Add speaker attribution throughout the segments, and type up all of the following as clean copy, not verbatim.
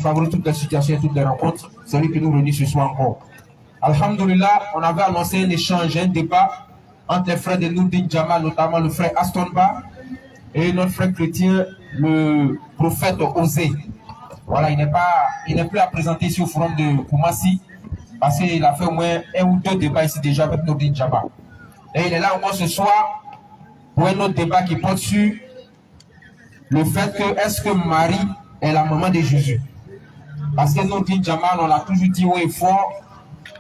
Speaker 1: malgré toutes les situations et toutes les rencontres, c'est lui qui nous réunit ce soir encore. Alhamdulillah, on avait annoncé un échange, un débat entre les frères de Nourdine Jama, notamment le frère Astonba et notre frère chrétien, le prophète Osé. Voilà, il n'est plus à présenter ici au forum de Koumassi parce qu'il a fait au moins un ou deux débats ici déjà avec Nourdine Jama. Et il est là encore ce soir pour un autre débat qui porte sur le fait que est-ce que Marie est la maman de Jésus. Parce que Nourdine Jama, on l'a toujours dit haut et fort,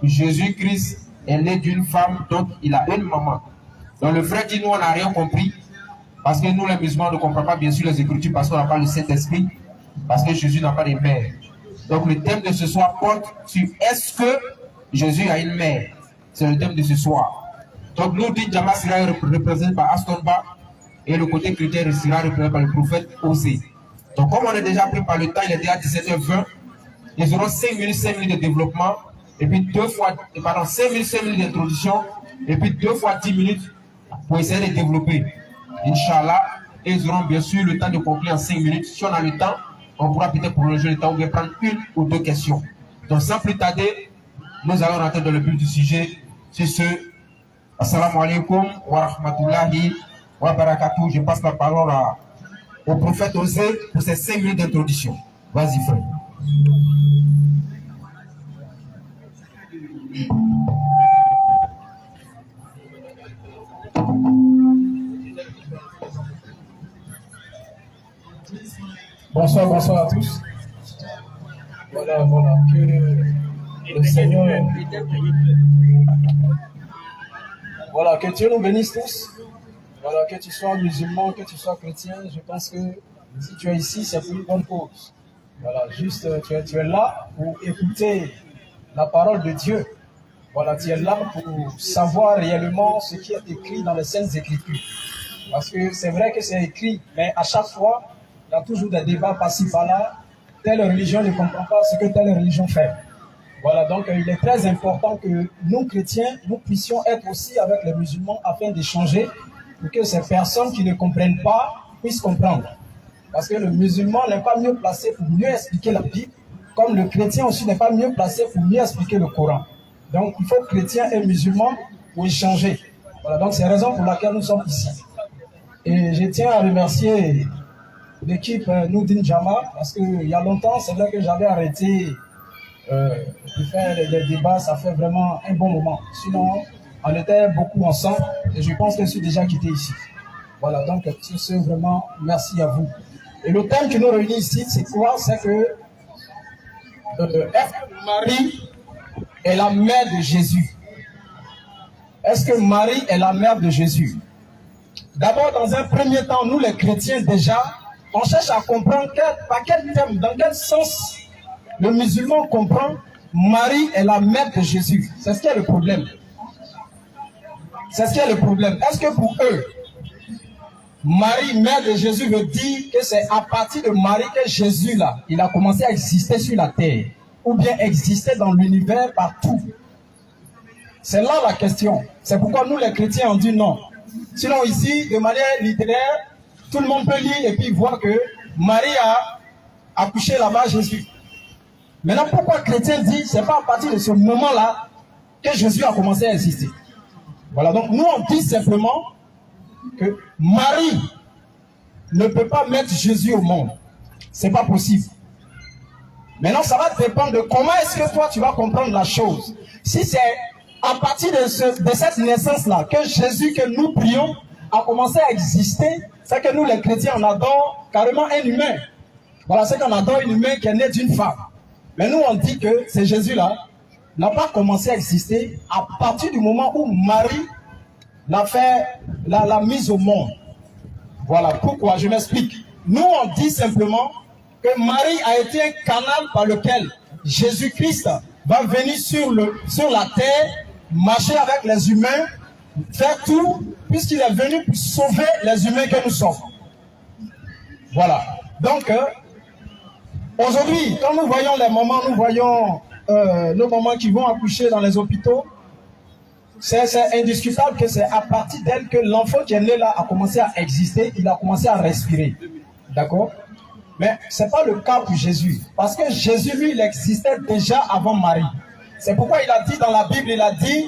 Speaker 1: Jésus-Christ est né d'une femme, donc il a une maman. Donc le frère dit, nous on n'a rien compris, parce que nous les musulmans ne comprenons pas bien sûr les Écritures, parce qu'on n'a pas le Saint-Esprit, parce que Jésus n'a pas de mère. Donc le thème de ce soir porte sur est-ce que Jésus a une mère. C'est le thème de ce soir. Donc Nourdine Jama sera représenté par Astonba, et le côté chrétien sera représenté par le prophète Osé. Donc comme on est déjà pris par le temps, il est déjà 17h20, ils auront 5 minutes de développement, et puis 5 minutes d'introduction, et puis 2 fois 10 minutes pour essayer de développer. Inch'Allah, et ils auront bien sûr le temps de conclure en 5 minutes. Si on a le temps, on pourra peut-être prolonger le temps ou bien prendre une ou deux questions. Donc sans plus tarder, nous allons rentrer dans le but du sujet. C'est ce. Assalamu alaikum wa rahmatullahi wa barakatuh. Je passe la parole au prophète Osé pour ces 5 minutes d'introduction. Vas-y frère.
Speaker 2: Bonsoir, bonsoir à tous. Voilà, que le Seigneur, voilà, que Dieu nous bénisse tous. Voilà, que tu sois musulman, que tu sois chrétien, je pense que si tu es ici, c'est pour une bonne cause. Voilà, juste, tu es là pour écouter la parole de Dieu. Voilà, tu es là pour savoir réellement ce qui est écrit dans les Saintes Écritures. Parce que c'est vrai que c'est écrit, mais à chaque fois, il y a toujours des débats par-ci par-là. Telle religion ne comprend pas ce que telle religion fait. Voilà, donc il est très important que nous, chrétiens, nous puissions être aussi avec les musulmans afin d'échanger pour que ces personnes qui ne comprennent pas puissent comprendre. Parce que le musulman n'est pas mieux placé pour mieux expliquer la Bible, comme le chrétien aussi n'est pas mieux placé pour mieux expliquer le Coran. Donc il faut chrétiens et musulmans pour échanger. Voilà, donc c'est la raison pour laquelle nous sommes ici. Et je tiens à remercier l'équipe Nourdine Jama, parce qu'il y a longtemps, c'est vrai que j'avais arrêté de faire des débats, ça fait vraiment un bon moment. Sinon, on était beaucoup ensemble et je pense que je suis déjà quitté ici. Voilà, donc sur ce, vraiment, merci à vous. Et le thème qui nous réunit ici, c'est quoi? C'est que est-ce que Marie est la mère de Jésus? Est-ce que Marie est la mère de Jésus? D'abord, dans un premier temps, nous les chrétiens déjà, on cherche à comprendre par quel thème, dans quel sens le musulman comprend Marie est la mère de Jésus. C'est ce qui est le problème. C'est ce qui est le problème. Est-ce que pour eux, Marie, mère de Jésus, veut dire que c'est à partir de Marie que Jésus, là, il a commencé à exister sur la terre, ou bien exister dans l'univers partout? C'est là la question. C'est pourquoi nous, les chrétiens, on dit non. Sinon, ici, de manière littéraire, tout le monde peut lire et puis voir que Marie a accouché là-bas Jésus. Maintenant, pourquoi chrétien dit c'est pas à partir de ce moment-là que Jésus a commencé à exister? Voilà, donc nous on dit simplement que Marie ne peut pas mettre Jésus au monde. C'est pas possible. Maintenant, ça va dépendre de comment est-ce que toi tu vas comprendre la chose. Si c'est à partir de cette naissance-là que Jésus que nous prions a commencé à exister, c'est que nous les chrétiens on adore carrément un humain. Voilà, c'est qu'on adore un humain qui est né d'une femme. Mais nous on dit que c'est Jésus-là n'a pas commencé à exister à partir du moment où Marie l'a mise au monde. Voilà pourquoi, je m'explique. Nous on dit simplement que Marie a été un canal par lequel Jésus-Christ va venir sur la terre, marcher avec les humains, faire tout, puisqu'il est venu pour sauver les humains que nous sommes. Voilà. Donc, aujourd'hui, quand nous voyons les mamans, nous voyons nos mamans qui vont accoucher dans les hôpitaux, c'est indiscutable que c'est à partir d'elle que l'enfant qui est né là a commencé à exister, il a commencé à respirer. D'accord? Mais ce n'est pas le cas pour Jésus. Parce que Jésus, lui, il existait déjà avant Marie. C'est pourquoi il a dit dans la Bible, il a dit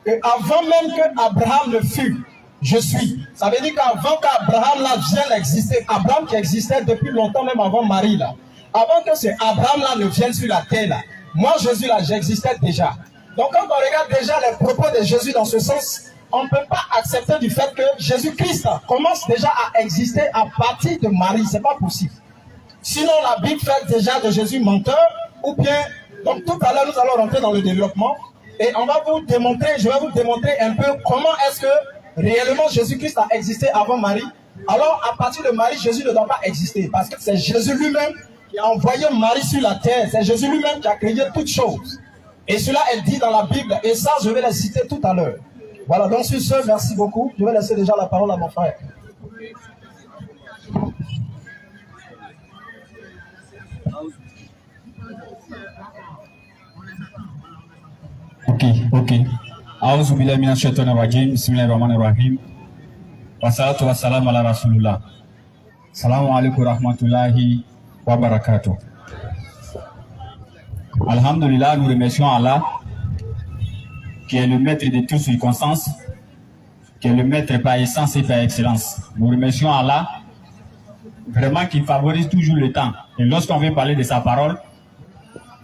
Speaker 2: qu'avant même qu'Abraham ne fût, je suis. Ça veut dire qu'avant qu'Abraham là vienne exister, Abraham qui existait depuis longtemps, même avant Marie là, avant que ce Abraham là ne vienne sur la terre là, moi Jésus là, j'existais déjà. Donc quand on regarde déjà les propos de Jésus dans ce sens, on ne peut pas accepter du fait que Jésus-Christ commence déjà à exister à partir de Marie. Ce n'est pas possible. Sinon, la Bible fait déjà de Jésus menteur, ou bien, donc tout à l'heure, nous allons rentrer dans le développement, et on va vous démontrer, je vais vous démontrer un peu comment est-ce que réellement Jésus-Christ a existé avant Marie. Alors, à partir de Marie, Jésus ne doit pas exister, parce que c'est Jésus lui-même qui a envoyé Marie sur la terre, c'est Jésus lui-même qui a créé toutes choses. Et cela est dit dans la Bible, et ça, je vais les citer tout à l'heure. Voilà, donc sur ce, merci beaucoup. Je vais laisser déjà la parole à mon frère.
Speaker 3: Ok. A'udhu billahi minash shaitanir rajim. Bismillahir rahim. Wassalatu wassalamu ala rasulillah. Assalamu alaikum rahmatullahi wa barakatuh. Alhamdulillah, nous remercions Allah qui est le maître de toutes circonstances, qui est le maître par essence et par excellence. Nous remercions Allah vraiment qui favorise toujours le temps. Et lorsqu'on veut parler de sa parole,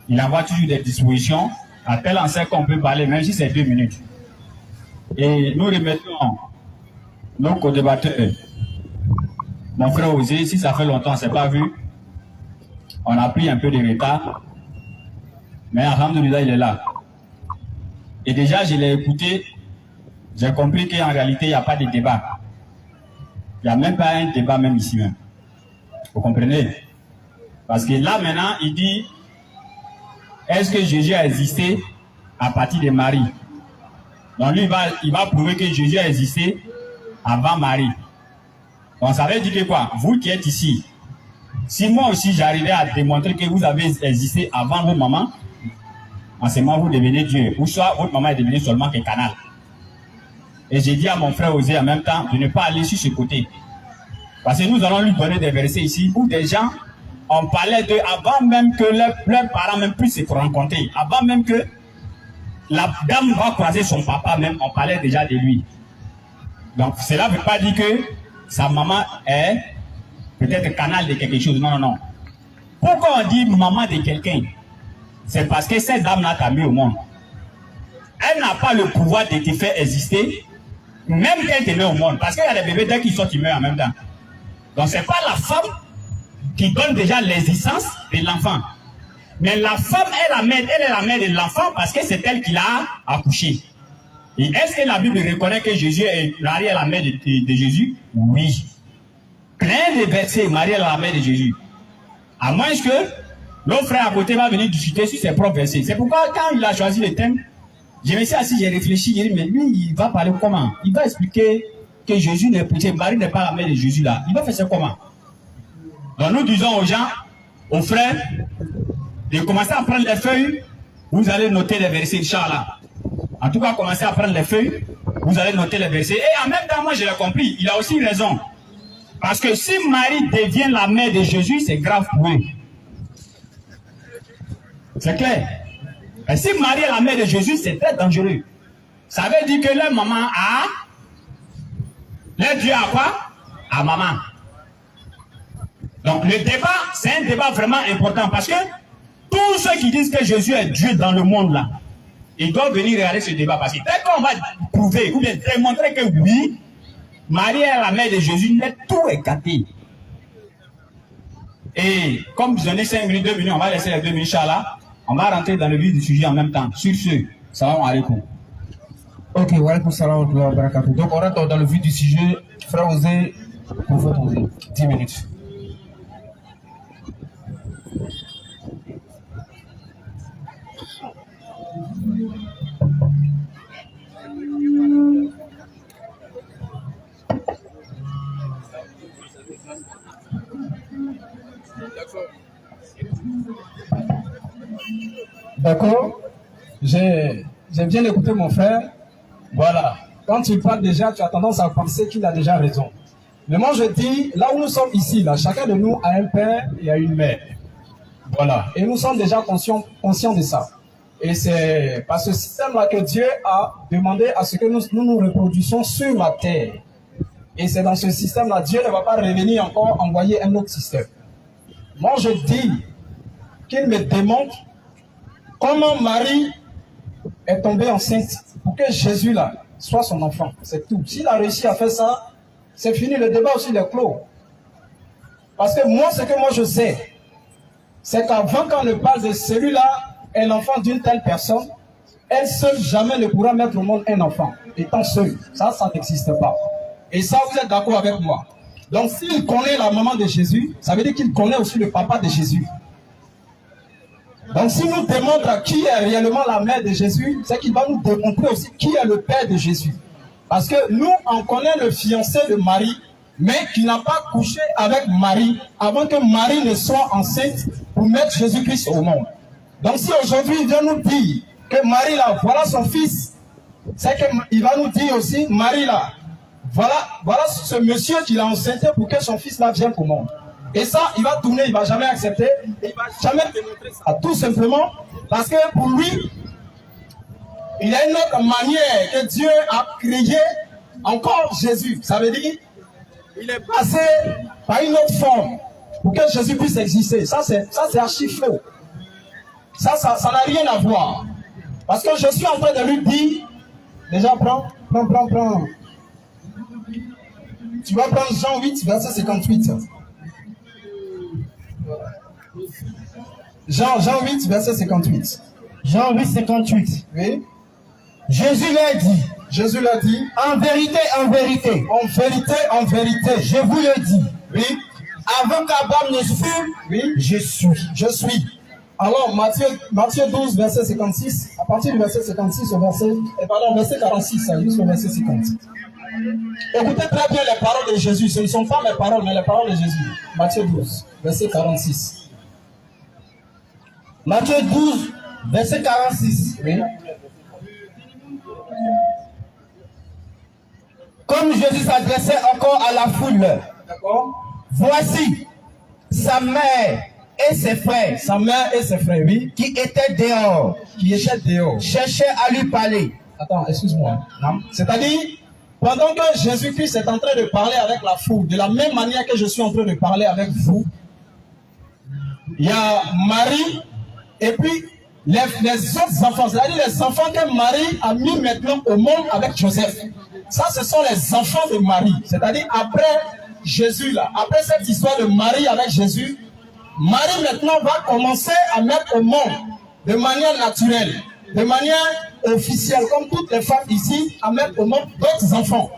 Speaker 3: il envoie toujours des dispositions à tel enseigne qu'on peut parler, même si c'est 2 minutes. Et nous remercions nos co-débatteurs. Mon frère Osé, si ça fait longtemps, on ne s'est pas vu, on a pris un peu de retard, mais alhamdoulilah, il est là. Et déjà, je l'ai écouté, j'ai compris qu'en réalité, il n'y a pas de débat. Il n'y a même pas un débat même ici même. Vous comprenez? Parce que là, maintenant, il dit, est-ce que Jésus a existé à partir de Marie? Donc lui, il va prouver que Jésus a existé avant Marie. Donc ça veut dire que quoi? Vous qui êtes ici, si moi aussi j'arrivais à démontrer que vous avez existé avant vos mamans, en ce moment vous devenez Dieu, ou soit votre maman est devenue seulement qu'un canal. Et j'ai dit à mon frère Osé en même temps de ne pas aller sur ce côté. Parce que nous allons lui donner des versets ici où des gens, on parlait d'eux avant même que leurs parents même puissent se rencontrer, avant même que la dame va croiser son papa même, on parlait déjà de lui. Donc cela ne veut pas dire que sa maman est peut-être canal de quelque chose. Non, non, non. Pourquoi on dit maman de quelqu'un? C'est parce que cette dame-là t'a mis au monde. Elle n'a pas le pouvoir de te faire exister, même qu'elle te met au monde. Parce qu'il y a des bébés, dès qu'ils sortent, ils meurent en même temps. Donc ce n'est pas la femme qui donne déjà l'existence de l'enfant. Mais la femme est la mère, elle est la mère de l'enfant parce que c'est elle qui l'a accouché. Et est-ce que la Bible reconnaît que Jésus est Marie est la mère de Jésus? Oui. Plein de versets, Marie est la mère de Jésus. À moins que l'autre frère à côté va venir discuter sur ses propres versets. C'est pourquoi quand il a choisi le thème, je me suis assis, j'ai réfléchi, j'ai dit, mais lui, il va parler comment? Il va expliquer que Jésus n'est pas, Marie n'est pas la mère de Jésus là. Il va faire ça comment? Donc nous disons aux gens, aux frères, de commencer à prendre les feuilles, vous allez noter les versets, Inch'Allah. En tout cas, commencez à prendre les feuilles, vous allez noter les versets. Et en même temps, moi je l'ai compris, il a aussi raison. Parce que si Marie devient la mère de Jésus, c'est grave pour eux. C'est clair. Et si Marie est la mère de Jésus, c'est très dangereux. Ça veut dire que leur maman a... Leur Dieu a quoi? A maman. Donc le débat, c'est un débat vraiment important parce que tous ceux qui disent que Jésus est Dieu dans le monde là, ils doivent venir regarder ce débat parce que dès qu'on va prouver ou bien démontrer que oui, Marie est la mère de Jésus, tout est gâté. Et comme vous donnez 5 minutes, 2 minutes, on va laisser les 2 minutes, Inch'Allah. On va rentrer dans le vif du sujet en même temps. Sur ce, salam alaikum.
Speaker 1: Ok, wa alaikum salam wa barakatuh. Donc on rentre dans le vif du sujet. Frère Osé, pour vous poser 10 minutes.
Speaker 2: D'accord. J'ai bien écouté mon frère. Voilà. Quand il parle déjà, tu as tendance à penser qu'il a déjà raison. Mais moi je dis, là où nous sommes ici, là, chacun de nous a un père et a une mère. Voilà. Et nous sommes déjà conscients de ça. Et c'est par ce système-là que Dieu a demandé à ce que nous reproduisons sur la terre. Et c'est dans ce système-là, Dieu ne va pas revenir encore envoyer un autre système. Moi je dis qu'il me démontre comment Marie est tombée enceinte pour que Jésus là soit son enfant. C'est tout. S'il a réussi à faire ça, c'est fini, le débat aussi est clos. Parce que moi, ce que moi je sais, c'est qu'avant qu'on ne parle de celui-là, un enfant d'une telle personne, elle seule jamais ne pourra mettre au monde un enfant, étant seule. Ça n'existe pas. Et ça, vous êtes d'accord avec moi. Donc, s'il connaît la maman de Jésus, ça veut dire qu'il connaît aussi le papa de Jésus. Donc, s'il nous démontre qui est réellement la mère de Jésus, c'est qu'il va nous démontrer aussi qui est le père de Jésus. Parce que nous, on connaît le fiancé de Marie, mais qui n'a pas couché avec Marie avant que Marie ne soit enceinte pour mettre Jésus-Christ au monde. Donc, si aujourd'hui il vient nous dire que Marie là, voilà son fils, c'est qu'il va nous dire aussi, Marie là, voilà ce monsieur qui l'a enceinté pour que son fils là vienne au monde. Et ça, il va tourner, il ne va jamais accepter, il ne va jamais démontrer ça. Tout simplement parce que pour lui, il y a une autre manière que Dieu a créé encore Jésus. Ça veut dire il est passé par une autre forme pour que Jésus puisse exister. Ça, c'est archi faux. Ça n'a rien à voir. Parce que je suis en train de lui dire, déjà prends. Tu vas prendre Jean 8, verset 58. Jean 8, verset 58.
Speaker 4: Jean 8, 58.
Speaker 2: Oui.
Speaker 4: Jésus l'a dit, en vérité,
Speaker 2: en vérité,
Speaker 4: je vous le dis.
Speaker 2: Oui.
Speaker 4: Avant qu'Abraham ne fût,
Speaker 2: oui,
Speaker 4: je suis.
Speaker 2: Alors, Matthieu 12, verset 56, à partir du verset 56 au verset 46, jusqu'au verset 50. Écoutez très bien les paroles de Jésus. Ce ne sont pas mes paroles, mais les paroles de Jésus. Matthieu 12, verset 46.
Speaker 4: Matthieu 12, verset 46.
Speaker 2: Oui.
Speaker 4: Comme Jésus s'adressait encore à la foule,
Speaker 2: d'accord.
Speaker 4: Voici sa mère et ses frères,
Speaker 2: oui,
Speaker 4: qui étaient dehors, cherchaient à lui parler.
Speaker 2: Attends, excuse-moi. C'est-à-dire, pendant que Jésus-Christ est en train de parler avec la foule, de la même manière que je suis en train de parler avec vous, il y a Marie et puis les autres enfants, c'est-à-dire les enfants que Marie a mis maintenant au monde avec Joseph. Ça, ce sont les enfants de Marie. C'est-à-dire après Jésus, là, après cette histoire de Marie avec Jésus, Marie maintenant va commencer à mettre au monde de manière naturelle, de manière officielle, comme toutes les femmes ici, à mettre au monde d'autres enfants.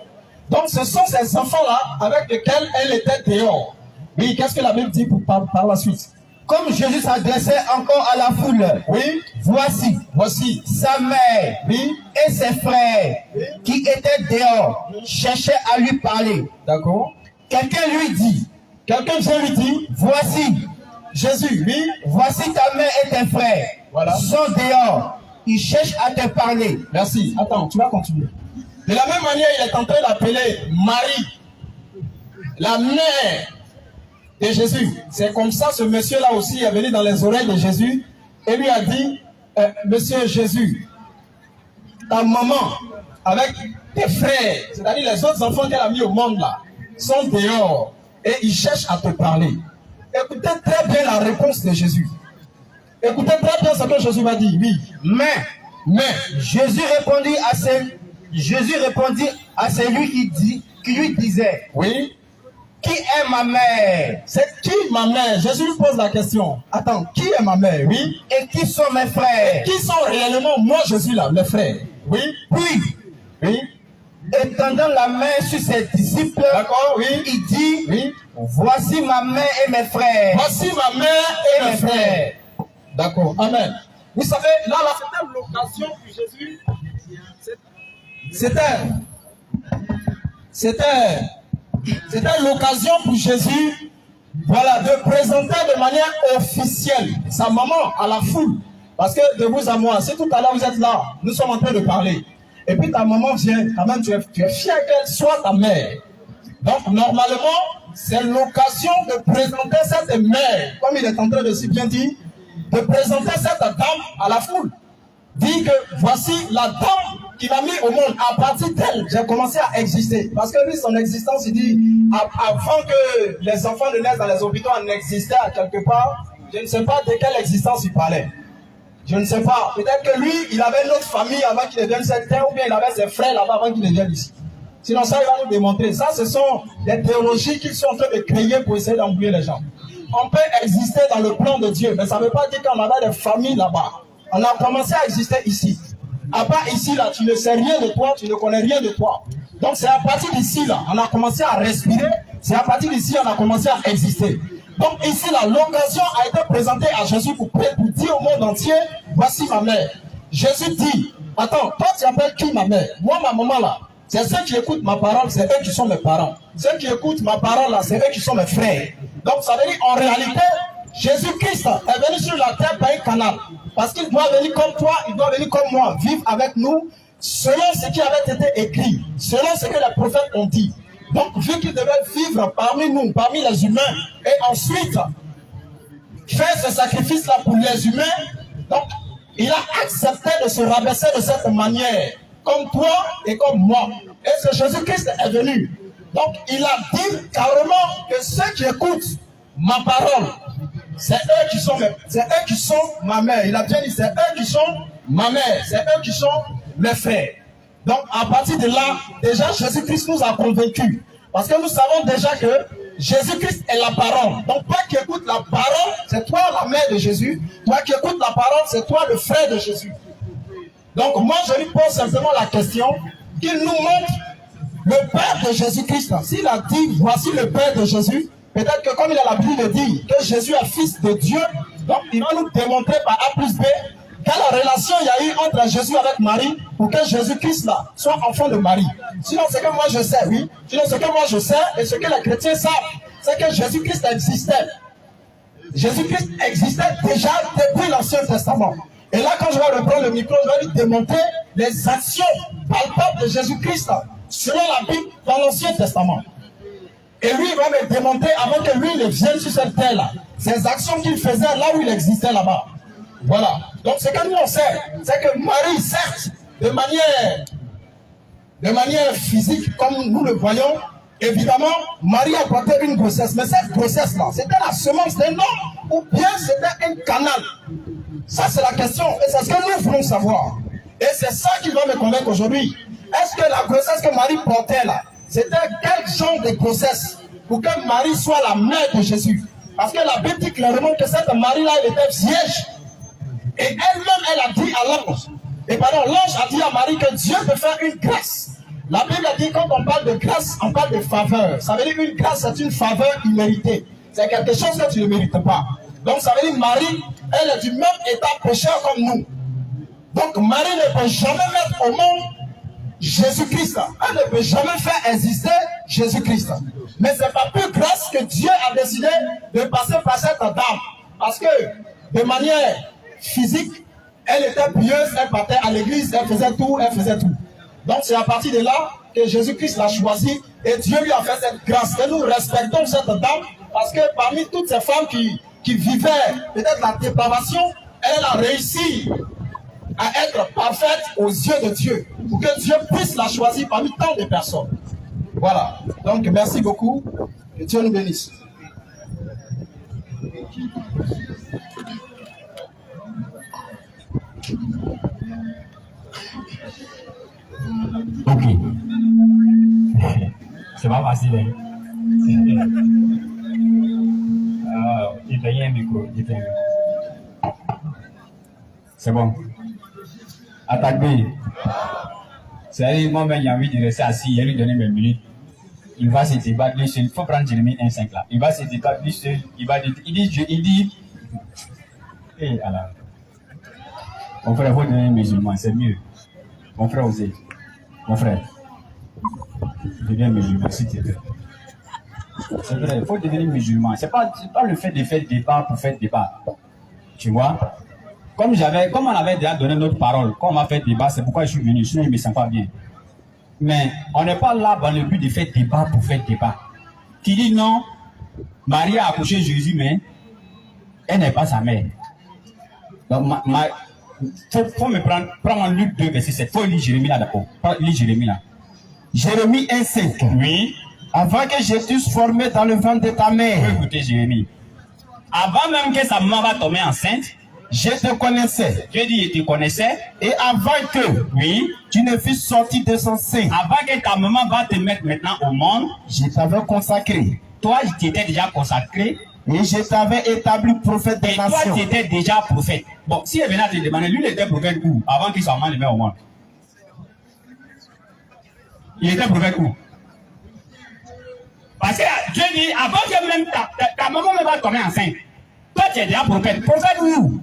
Speaker 2: Donc ce sont ces enfants-là avec lesquels elle était dehors. Oui, qu'est-ce que la Bible dit par la suite?
Speaker 4: Comme Jésus s'adressait encore à la foule,
Speaker 2: oui,
Speaker 4: voici sa mère,
Speaker 2: oui,
Speaker 4: et ses frères,
Speaker 2: oui,
Speaker 4: qui étaient dehors, cherchaient à lui parler.
Speaker 2: D'accord.
Speaker 4: Quelqu'un vient lui dire, voici
Speaker 2: Jésus, oui,
Speaker 4: voici ta mère et tes frères,
Speaker 2: voilà,
Speaker 4: sont dehors, ils cherchent à te parler.
Speaker 2: Merci. Attends, tu vas continuer. De la même manière, il est en train d'appeler Marie, la mère de Jésus. C'est comme ça, ce monsieur-là aussi est venu dans les oreilles de Jésus et lui a dit, Monsieur Jésus, ta maman avec tes frères, c'est-à-dire les autres enfants qu'elle a mis au monde là, sont dehors et ils cherchent à te parler. Écoutez très bien la réponse de Jésus. Écoutez très bien ce que Jésus va dire. Oui.
Speaker 4: Mais Jésus répondit à celui qui lui disait,
Speaker 2: oui,
Speaker 4: qui est ma mère?
Speaker 2: C'est qui ma mère? Jésus lui pose la question. Attends, qui est ma mère? Oui.
Speaker 4: Et qui sont mes frères?
Speaker 2: Qui sont réellement moi Jésus là, mes frères? Oui.
Speaker 4: Oui. Étendant la main sur ses disciples,
Speaker 2: d'accord, oui,
Speaker 4: il dit,
Speaker 2: oui,
Speaker 4: voici ma mère et mes frères.
Speaker 2: Voici ma mère et mes frères. D'accord, amen. Vous savez, là, c'était l'occasion pour Jésus. C'était l'occasion pour Jésus, voilà, de présenter de manière officielle sa maman à la foule. Parce que de vous à moi, si tout à l'heure vous êtes là, nous sommes en train de parler. Et puis ta maman vient, quand même, tu es fier qu'elle soit ta mère. Donc, normalement, c'est l'occasion de présenter cette mère, comme il est en train de si bien dire, de présenter cette dame à la foule. Dit que voici la dame qui m'a mis au monde. À partir d'elle, j'ai commencé à exister. Parce que lui, son existence, il dit, avant que les enfants de naissent dans les hôpitaux en existaient à quelque part, je ne sais pas de quelle existence il parlait. Je ne sais pas. Peut-être que lui, il avait une autre famille avant qu'il devienne cette terre, ou bien il avait ses frères là-bas avant qu'il devienne ici. Sinon, ça, il va nous démontrer. Ça, ce sont des théologies qu'ils sont en train de créer pour essayer d'embrouiller les gens. On peut exister dans le plan de Dieu, mais ça ne veut pas dire qu'on avait des familles là-bas. On a commencé à exister ici. À part ici, là, tu ne sais rien de toi, tu ne connais rien de toi. Donc, c'est à partir d'ici, là, on a commencé à respirer. C'est à partir d'ici, on a commencé à exister. Donc, ici, là, l'occasion a été présentée à Jésus pour dire au monde entier, voici ma mère. Jésus dit, attends, toi, tu appelles qui ma mère? Moi, ma maman, là, c'est ceux qui écoutent ma parole, c'est eux qui sont mes parents. Ceux qui écoutent ma parole, là, c'est eux qui sont mes frères. Donc, ça veut dire, en réalité, Jésus-Christ est venu sur la terre par un canal. Parce qu'il doit venir comme toi, il doit venir comme moi, vivre avec nous, selon ce qui avait été écrit, selon ce que les prophètes ont dit. Donc, vu qu'il devait vivre parmi nous, parmi les humains, et ensuite faire ce sacrifice-là pour les humains, donc, il a accepté de se rabaisser de cette manière, comme toi et comme moi. Et ce Jésus-Christ est venu. Donc, il a dit carrément que ceux qui écoutent ma parole, c'est eux qui sont ma mère. Il a bien dit, c'est eux qui sont ma mère, c'est eux qui sont mes frères. Donc, à partir de là, déjà, Jésus-Christ nous a convaincus. Parce que nous savons déjà que Jésus-Christ est la parole. Donc, toi qui écoutes la parole, c'est toi la mère de Jésus. Toi qui écoutes la parole, c'est toi le frère de Jésus. Donc, moi, je lui pose simplement la question qu'il nous montre le Père de Jésus-Christ. S'il a dit, voici le Père de Jésus, peut-être que comme il a l'habitude de dire que Jésus est fils de Dieu, donc il va nous démontrer par A plus B quelle relation il y a eu entre Jésus avec Marie pour que Jésus-Christ là soit enfant de Marie. Sinon, ce que moi je sais, oui. Sinon, ce que moi je sais et ce que les chrétiens savent, c'est que Jésus-Christ existait. Jésus-Christ existait déjà depuis l'Ancien Testament. Et là, quand je vais reprendre le micro, je vais lui démontrer les actions palpables de Jésus-Christ selon la Bible dans l'Ancien Testament. Et lui, il va me démontrer avant que lui ne vienne sur cette terre-là, ces actions qu'il faisait là où il existait là-bas. Voilà. Donc, ce que nous on sait, c'est que Marie, certes, de manière physique, comme nous le voyons, évidemment, Marie a porté une grossesse. Mais cette grossesse-là, c'était la semence d'un homme ou bien c'était un canal? Ça, c'est la question. Et c'est ce que nous voulons savoir. Et c'est ça qui va me convaincre aujourd'hui. Est-ce que la grossesse que Marie portait là, c'était quel genre de grossesse pour que Marie soit la mère de Jésus? Parce que la Bible dit clairement que cette Marie-là, elle était vierge. Et elle-même, elle a dit à l'ange, l'ange a dit à Marie que Dieu peut faire une grâce. La Bible a dit, quand on parle de grâce, on parle de faveur. Ça veut dire qu'une grâce, c'est une faveur imméritée. C'est quelque chose que tu ne mérites pas. Donc ça veut dire Marie, elle est du même état pécheur comme nous. Donc Marie ne peut jamais mettre au monde Jésus-Christ. Elle ne peut jamais faire exister Jésus-Christ. Mais c'est par pure grâce que Dieu a décidé de passer par cette dame. Parce que de manière physique, elle était pieuse, elle partait à l'église, elle faisait tout. Donc c'est à partir de là que Jésus-Christ l'a choisi et Dieu lui a fait cette grâce. Et nous respectons cette dame parce que parmi toutes ces femmes qui vivaient peut-être la dépravation, elle a réussi à être parfaite aux yeux de Dieu pour que Dieu puisse la choisir parmi tant de personnes. Voilà. Donc merci beaucoup. Que Dieu nous bénisse.
Speaker 3: Ok. C'est pas facile. Hein? Il paye un micro. C'est bon. Attaque B. C'est-à-dire, moi-même, j'ai envie de rester assis, il lui donner mes minutes. Il va se débattre lui seul. Il faut prendre Jérémie 1,5 là. Il va se débattre lui seul. Il dit. Et alors. Mon frère, il faut devenir musulman, c'est mieux. Mon frère Osé. Mon frère. Deviens musulman, s'il te plaît. C'est vrai, il faut devenir musulman. C'est pas le fait de faire débat pour faire débat. Tu vois? Comme on avait déjà donné notre parole, quand on m'a fait débat, c'est pourquoi je suis venu. Sinon, je ne me sens pas bien. Mais on n'est pas là dans le but de faire débat pour faire débat. Qui dit non, Marie a accouché Jésus, mais elle n'est pas sa mère. Donc, faut me prendre Luc 2, verset 7. Faut lire Jérémie là d'abord. Lire Jérémie là.
Speaker 4: Jérémie 1,5.
Speaker 3: Oui.
Speaker 4: Avant que je t'eusse formé dans le ventre de ta mère,
Speaker 3: Écoutez Jérémie. Avant même que sa maman va tomber enceinte,
Speaker 4: je te connaissais.
Speaker 3: Dieu dit, il te connaissait.
Speaker 4: Et avant que
Speaker 3: Oui.
Speaker 4: tu ne fusses sorti de son sein,
Speaker 3: Avant que ta maman va te mettre maintenant au monde,
Speaker 4: je t'avais consacré.
Speaker 3: toi, tu étais déjà consacré.
Speaker 4: Et je t'avais établi prophète des
Speaker 3: Et toi,
Speaker 4: nations.
Speaker 3: tu étais déjà prophète. Bon, si elle venait à te demander, lui, il était prophète où? Avant qu'il soit le met au monde. Il était prophète où? Parce que Dieu dit, avant que même ta maman ne va tomber enceinte, toi, tu es déjà prophète. Prophète où?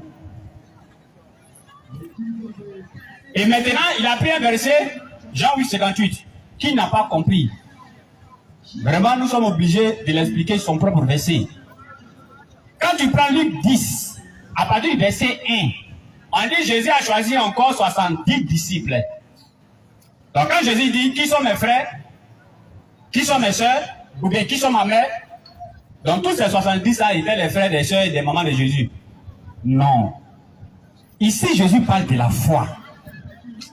Speaker 3: Et maintenant, il a pris un verset, Jean 8, 58, qui n'a pas compris. Vraiment, nous sommes obligés de l'expliquer son propre verset. Quand tu prends Luc 10, à partir du verset 1, on dit Jésus a choisi encore 70 disciples. Donc quand Jésus dit qui sont mes frères, qui sont mes soeurs, ou bien qui sont ma mère, donc tous ces 70 là étaient les frères, des soeurs et des mamans de Jésus. Non. Ici Jésus parle de la foi.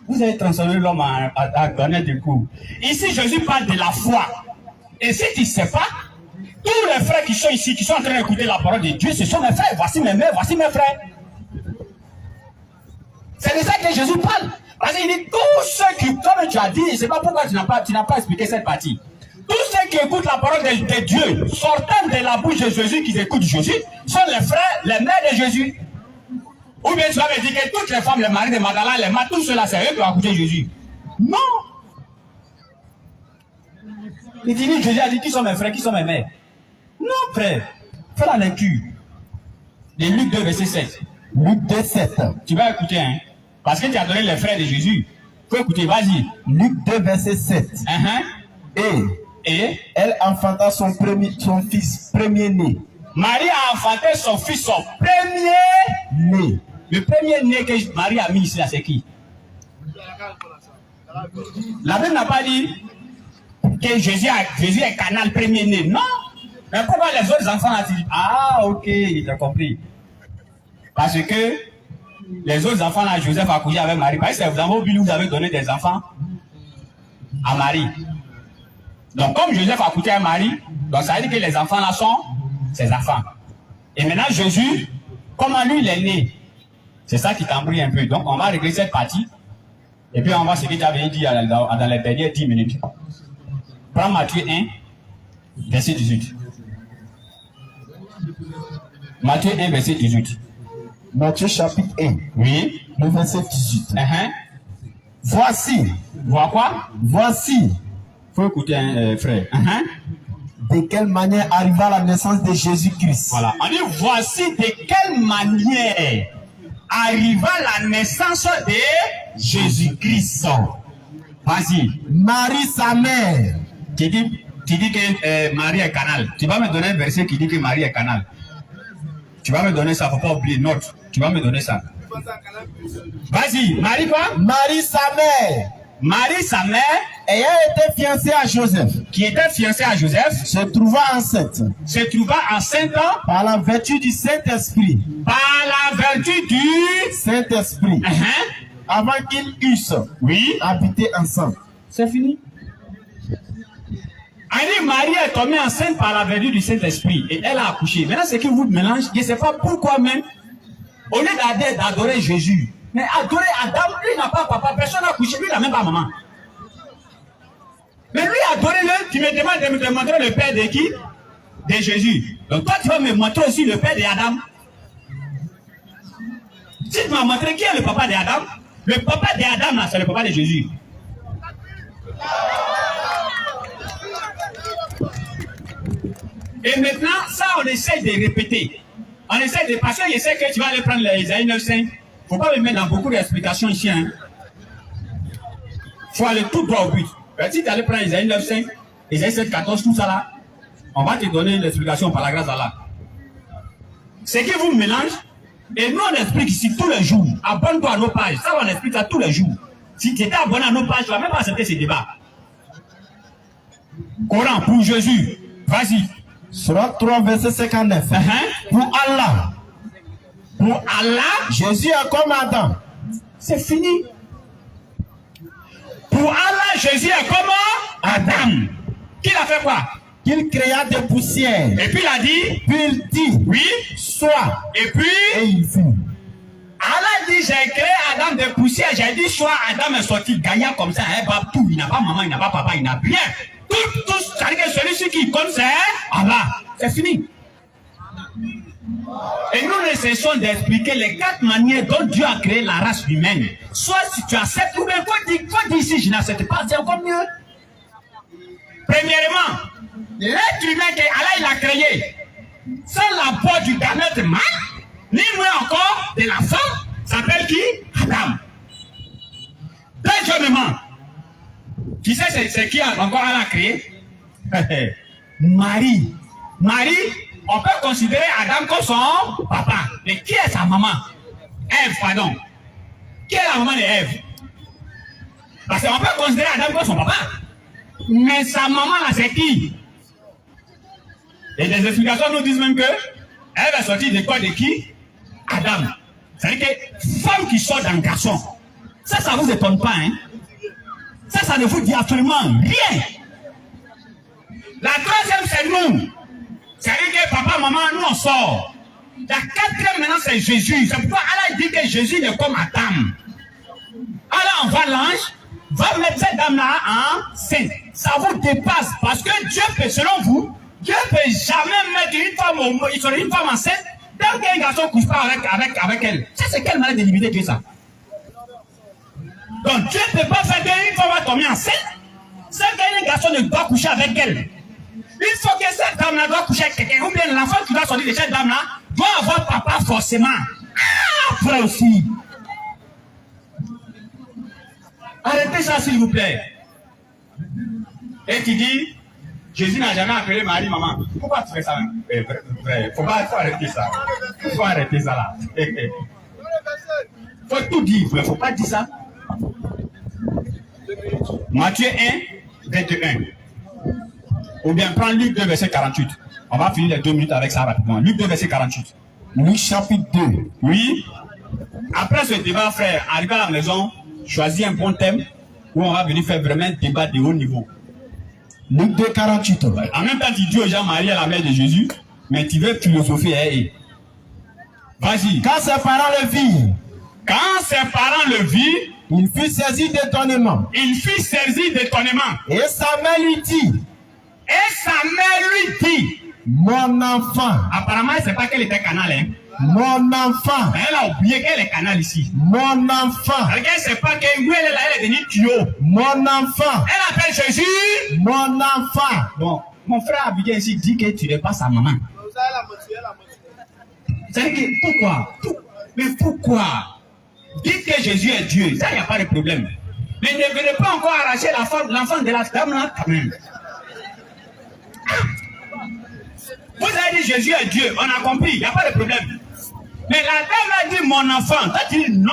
Speaker 3: Vous avez transformé l'homme à donner du coup. Ici Jésus parle de la foi. Et si tu ne sais pas, tous les frères qui sont ici, qui sont en train d'écouter la parole de Dieu, ce sont mes frères. Voici mes mères, voici mes frères. C'est de ça que Jésus parle. Parce qu'il dit, tous ceux qui, comme tu as dit, je ne sais pas pourquoi tu n'as pas expliqué cette partie. Tous ceux qui écoutent la parole de Dieu, sortant de la bouche de Jésus, qui écoutent Jésus, sont les frères, les mères de Jésus. Ou bien tu vas me dire que toutes les femmes, les maris de Magdala, les mères, tous ceux-là, c'est eux qui ont écouté Jésus. Non. Il dit, Jésus a dit, qui sont mes frères, qui sont mes mères? Non, frère. Fais la lecture. De Luc 2, verset 7.
Speaker 4: Luc 2, 7.
Speaker 3: Tu vas écouter, hein. Parce que tu as donné les frères de Jésus. Il faut écouter, vas-y.
Speaker 4: Luc 2, verset 7.
Speaker 3: Et
Speaker 4: elle enfanta son fils premier-né.
Speaker 3: Marie a enfanté son fils, son premier-né. Le premier-né que Marie a mis ici, là, c'est qui? La Bible n'a pas dit que Jésus est canal premier-né. Non. Mais pourquoi les autres enfants là, tu dis, ah, ok, il a compris. Parce que les autres enfants là, Joseph a couché avec Marie. Parce que vous avez donné des enfants à Marie. Donc, comme Joseph a couché avec Marie, donc ça veut dire que les enfants là sont ses enfants. Et maintenant, Jésus, comment lui il est né? C'est ça qui t'embrouille un peu. Donc, on va régler cette partie. Et puis, on va ce que tu avais dit dans les dernières 10 minutes. Prends Matthieu 1, verset 18. Matthieu 1, verset 18.
Speaker 4: Matthieu chapitre 1.
Speaker 3: Oui.
Speaker 4: Le verset 18.
Speaker 3: Voici. Vois quoi?
Speaker 4: Voici.
Speaker 3: Faut écouter, frère.
Speaker 4: De quelle manière arriva la naissance de Jésus-Christ?
Speaker 3: Voilà. On dit voici de quelle manière arriva la naissance de Jésus-Christ. Vas-y.
Speaker 4: Marie, sa mère.
Speaker 3: Tu dis que Marie est canal. Tu vas me donner un verset qui dit que Marie est canal. Tu vas me donner ça, faut pas oublier, note. Tu vas me donner ça. Vas-y, Marie quoi?
Speaker 4: Marie, sa mère.
Speaker 3: Marie, sa mère,
Speaker 4: ayant été fiancée à Joseph,
Speaker 3: qui était fiancée à Joseph,
Speaker 4: se trouva enceinte.
Speaker 3: Se trouva enceinte
Speaker 4: par la vertu du Saint-Esprit.
Speaker 3: Par la vertu du
Speaker 4: Saint-Esprit. Avant qu'ils eussent habité ensemble.
Speaker 3: C'est fini. Annie Marie est tombée enceinte par la vertu du Saint-Esprit et elle a accouché. Maintenant, ce qui vous mélange, je ne sais pas pourquoi même, au lieu d'adorer Jésus, mais adorer Adam, lui n'a pas papa, personne n'a accouché, lui n'a même pas maman. Mais lui, adorer-le, tu me demandes de me montrer le père de qui? De Jésus. Donc toi, tu vas me montrer aussi le père d'Adam. Si tu m'as montré qui est le papa d'Adam, le papa d'Adam, là, c'est le papa de Jésus. Et maintenant, ça, on essaie de répéter. On essaie de... Parce que je sais que tu vas aller prendre Isaïe 9.5. Il ne faut pas me mettre dans beaucoup d'explications ici. Il faut aller tout droit au but. Si tu allais prendre Isaïe 9.5, Isaïe 7.14, tout ça là, on va te donner l'explication par la grâce d'Allah. C'est qui vous mélange. Et nous, on explique ici tous les jours. Abonne-toi à nos pages. Ça, on explique ça tous les jours. Si tu étais abonné à nos pages, tu ne vas même pas accepter ces débats. Coran pour Jésus. Vas-y.
Speaker 4: Surat 3, verset 59. Pour Allah.
Speaker 3: Pour Allah,
Speaker 4: Jésus est comme Adam.
Speaker 3: c'est fini. Pour Allah, Jésus est comme Adam. Qu'il a fait quoi?
Speaker 4: Qu'il créa des poussières.
Speaker 3: Et puis il a dit,
Speaker 4: Puis il dit,
Speaker 3: oui,
Speaker 4: sois.
Speaker 3: et puis
Speaker 4: Et il fut.
Speaker 3: Allah dit, j'ai créé Adam de poussière, j'ai dit, soit Adam est sorti gagnant comme ça, hein, pas tout, il n'a pas maman, il n'a pas papa, il n'a rien. Tout, c'est-à-dire que celui qui compte, c'est Allah. C'est fini. Et nous ne cessons d'expliquer les 4 manières dont Dieu a créé la race humaine. Soit si tu acceptes, ou bien faut dire ici, je n'accepte pas, c'est encore mieux. Premièrement, l'être humain qu'Allah il a créé, sans l'apport du gamète mâle, ni moins encore de la femme, s'appelle qui? Adam. Deuxièmement, qui sait c'est qui encore Allah a créé? Marie. Marie, on peut considérer Adam comme son papa. Mais qui est sa maman? Ève, pardon. Qui est la maman de Ève? Parce qu'on peut considérer Adam comme son papa. Mais sa maman là, c'est qui? Et des explications nous disent même que Ève est sortie de quoi de qui? Adam. C'est-à-dire que femme qui sort d'un garçon, ça vous étonne pas, hein? Ça ne vous dit absolument rien. La troisième, c'est nous. C'est-à-dire que papa, maman, nous on sort. La quatrième maintenant, c'est Jésus. C'est pourquoi Allah dit que Jésus est comme Adam. Allah envoie l'ange, va mettre cette dame-là en scène. Ça vous dépasse parce que Dieu peut, selon vous, Dieu ne peut jamais mettre une femme enceinte tant qu'un garçon ne couche pas avec elle. Ça, c'est quelle manière de limiter Dieu ça? Donc Dieu ne peut pas faire qu'une femme va tomber enceinte sans qu'un garçon ne doit coucher avec elle. Il faut que cette dame-là doit coucher avec quelqu'un. Ou bien l'enfant qui doit sortir de cette dame-là doit avoir papa forcément. Ah, frère aussi. Arrêtez ça s'il vous plaît. Et tu dis, Jésus n'a jamais appelé Marie maman. Pourquoi tu fais ça? Faut arrêter ça. Faut arrêter ça là. Faut tout dire, il ne faut pas dire ça. Matthieu 1, 21. Ou bien prends Luc 2, verset 48. On va finir les 2 minutes avec ça rapidement. Luc 2, verset 48.
Speaker 4: Luc chapitre 2.
Speaker 3: Oui. Après ce débat, frère, arrivé à la maison, choisis un bon thème où on va venir faire vraiment un débat de haut niveau.
Speaker 4: Luc 2, 48.
Speaker 3: En même temps, tu dis aux gens, Marie est la mère de Jésus, mais tu veux philosopher. Hein. Vas-y.
Speaker 4: Quand ses parents le virent, il fut saisi d'étonnement. Et sa mère lui dit, mon enfant.
Speaker 3: Apparemment, c'est pas qu'elle était canal, hein.
Speaker 4: Mon enfant.
Speaker 3: Elle a oublié qu'elle est canal ici.
Speaker 4: Mon enfant.
Speaker 3: Elle ne sait pas qu'elle est devenue tuyau.
Speaker 4: Mon enfant.
Speaker 3: Elle appelle Jésus.
Speaker 4: Mon enfant.
Speaker 3: Bon, mon frère Abidjan ici dit que tu n'es pas sa maman. C'est-à-dire que pourquoi? Mais pourquoi? Dites que Jésus est Dieu, ça, il n'y a pas de problème. Mais ne venez pas encore arracher l'enfant de la dame là quand même. Vous avez dit Jésus est Dieu, on a compris, il n'y a pas de problème. Mais la dame a dit mon enfant, toi tu dis non.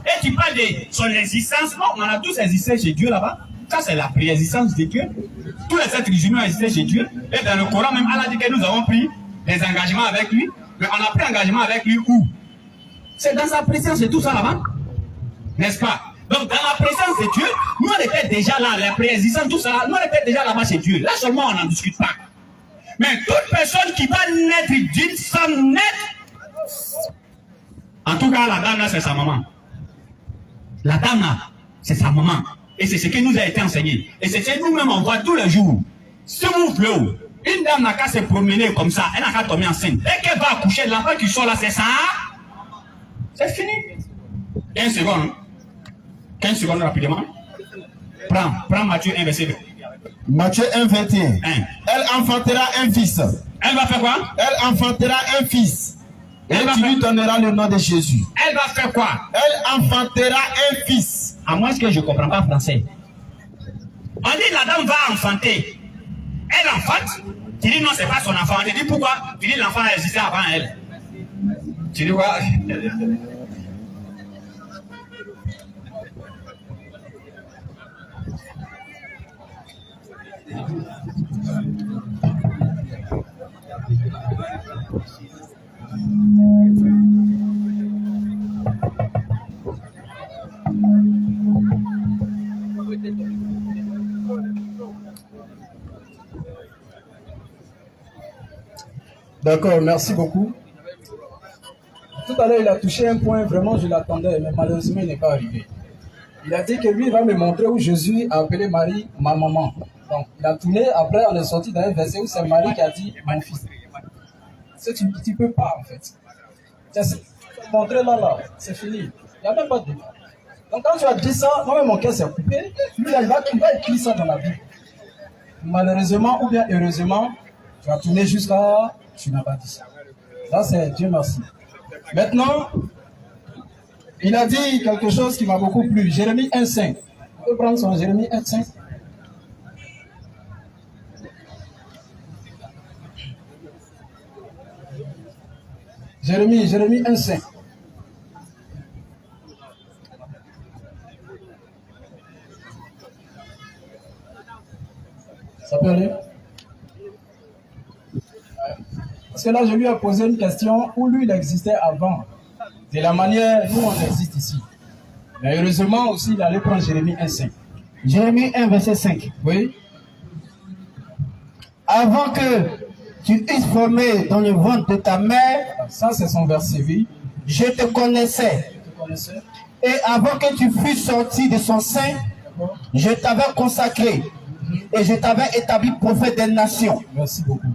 Speaker 3: Et tu parles de son existence, non, on a tous existé chez Dieu là-bas. Ça c'est la préexistence de Dieu. Tous les êtres humains ont existé chez Dieu. Et dans le Coran même, Allah dit que nous avons pris des engagements avec lui. Mais on a pris engagement avec lui où? C'est dans sa présence et tout ça là-bas. N'est-ce pas? Donc dans la présence de Dieu, nous on était déjà là, la préexistence, tout ça, nous on était déjà là-bas chez Dieu. Là seulement on n'en discute pas. Mais toute personne qui va naître d'une femme naître, en tout cas la dame là c'est sa maman. La dame là c'est sa maman. Et c'est ce qui nous a été enseigné. Et c'est ce que nous-mêmes on voit tous les jours. S'il vous plaît, une dame n'a qu'à se promener comme ça, elle n'a qu'à tomber enceinte. Dès qu'elle va accoucher, l'enfant qui sort là c'est ça. C'est fini. 15 secondes. 15 secondes rapidement. Prends Matthieu 1 verset 2.
Speaker 4: Matthieu 1, 21. Elle enfantera un fils.
Speaker 3: Elle va faire quoi?
Speaker 4: Elle enfantera un fils. Et tu lui donneras le nom de Jésus.
Speaker 3: Elle va faire quoi?
Speaker 4: Elle enfantera un fils.
Speaker 3: À moins que je ne comprends pas français. On dit la dame va enfanter. Elle enfante. Tu dis non, c'est pas son enfant. Tu dis pourquoi? Tu dis l'enfant a existé avant elle. Tu dis quoi?
Speaker 2: D'accord, merci beaucoup. Tout à l'heure, il a touché un point, vraiment, je l'attendais, mais malheureusement, il n'est pas arrivé. Il a dit que lui, il va me montrer où Jésus a appelé Marie ma maman. Donc, il a tourné, après, on est sorti dans un verset où c'est Marie qui a dit mon fils. Tu ne peux pas, en fait. Montrer là, c'est fini. Il n'y a même pas de débat. Donc, quand tu as dit ça, moi-même, mon cœur s'est coupé. Lui, il va écrire ça dans la Bible. Malheureusement, ou bien heureusement, tu as tourné jusqu'à... Tu n'as pas dit ça. Là, c'est Dieu merci. Maintenant, il a dit quelque chose qui m'a beaucoup plu. Jérémie 1,5. On peut prendre son Jérémie 1,5. Jérémie 1,5. Ça peut aller? Parce que là, je lui ai posé une question où lui, il existait avant. De la manière où on existe ici. Mais heureusement aussi, il allait prendre Jérémie 1,5.
Speaker 5: Jérémie 1, verset 5.
Speaker 2: Oui.
Speaker 5: Avant que tu eusses formé dans le ventre de ta mère,
Speaker 2: Ça, c'est son verset, oui.
Speaker 5: je te connaissais.
Speaker 2: Tu connaissais?
Speaker 5: Et avant que tu fusses sorti de son sein, je t'avais consacré. Et je t'avais établi prophète des nations.
Speaker 2: Merci beaucoup.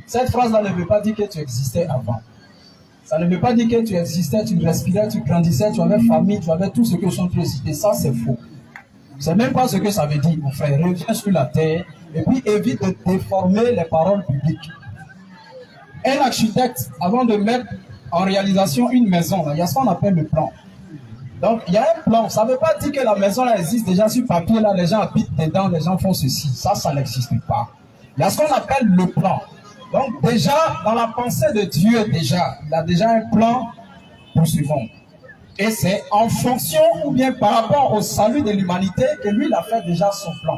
Speaker 2: Cette phrase-là ne veut pas dire que tu existais avant. Ça ne veut pas dire que tu existais, tu respirais, tu grandissais, tu avais famille, tu avais tout ce que sont précités. Ça, c'est faux. C'est même pas ce que ça veut dire, mon frère. Reviens sur la terre et puis évite de déformer les paroles publiques. Un architecte, avant de mettre en réalisation une maison, là, il y a ce qu'on appelle le plan. Donc, il y a un plan. Ça ne veut pas dire que la maison là, existe déjà sur papier, là, les gens habitent dedans, les gens font ceci. Ça n'existe pas. Il y a ce qu'on appelle le plan. Donc, déjà, dans la pensée de Dieu, déjà, il a déjà un plan pour ce monde. Et c'est en fonction ou bien par rapport au salut de l'humanité que lui, il a fait déjà son plan.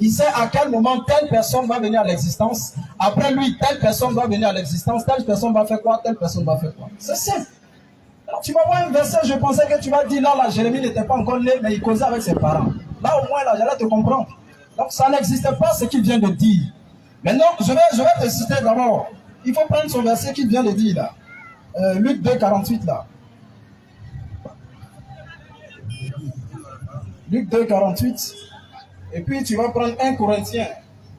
Speaker 2: Il sait à quel moment telle personne va venir à l'existence. Après lui, telle personne va venir à l'existence. Telle personne va faire quoi? Telle personne va faire quoi? C'est simple. Alors, tu vas voir un verset, je pensais que tu vas dire là, Jérémie n'était pas encore né, mais il causait avec ses parents. Là, au moins, là, j'allais te comprendre. Donc, ça n'existe pas ce qu'il vient de dire. Maintenant, je vais te citer d'abord. Il faut prendre son verset qu'il vient de dire là. Luc 2, 48 là. Luc 2, 48. Et puis tu vas prendre 1 Corinthiens.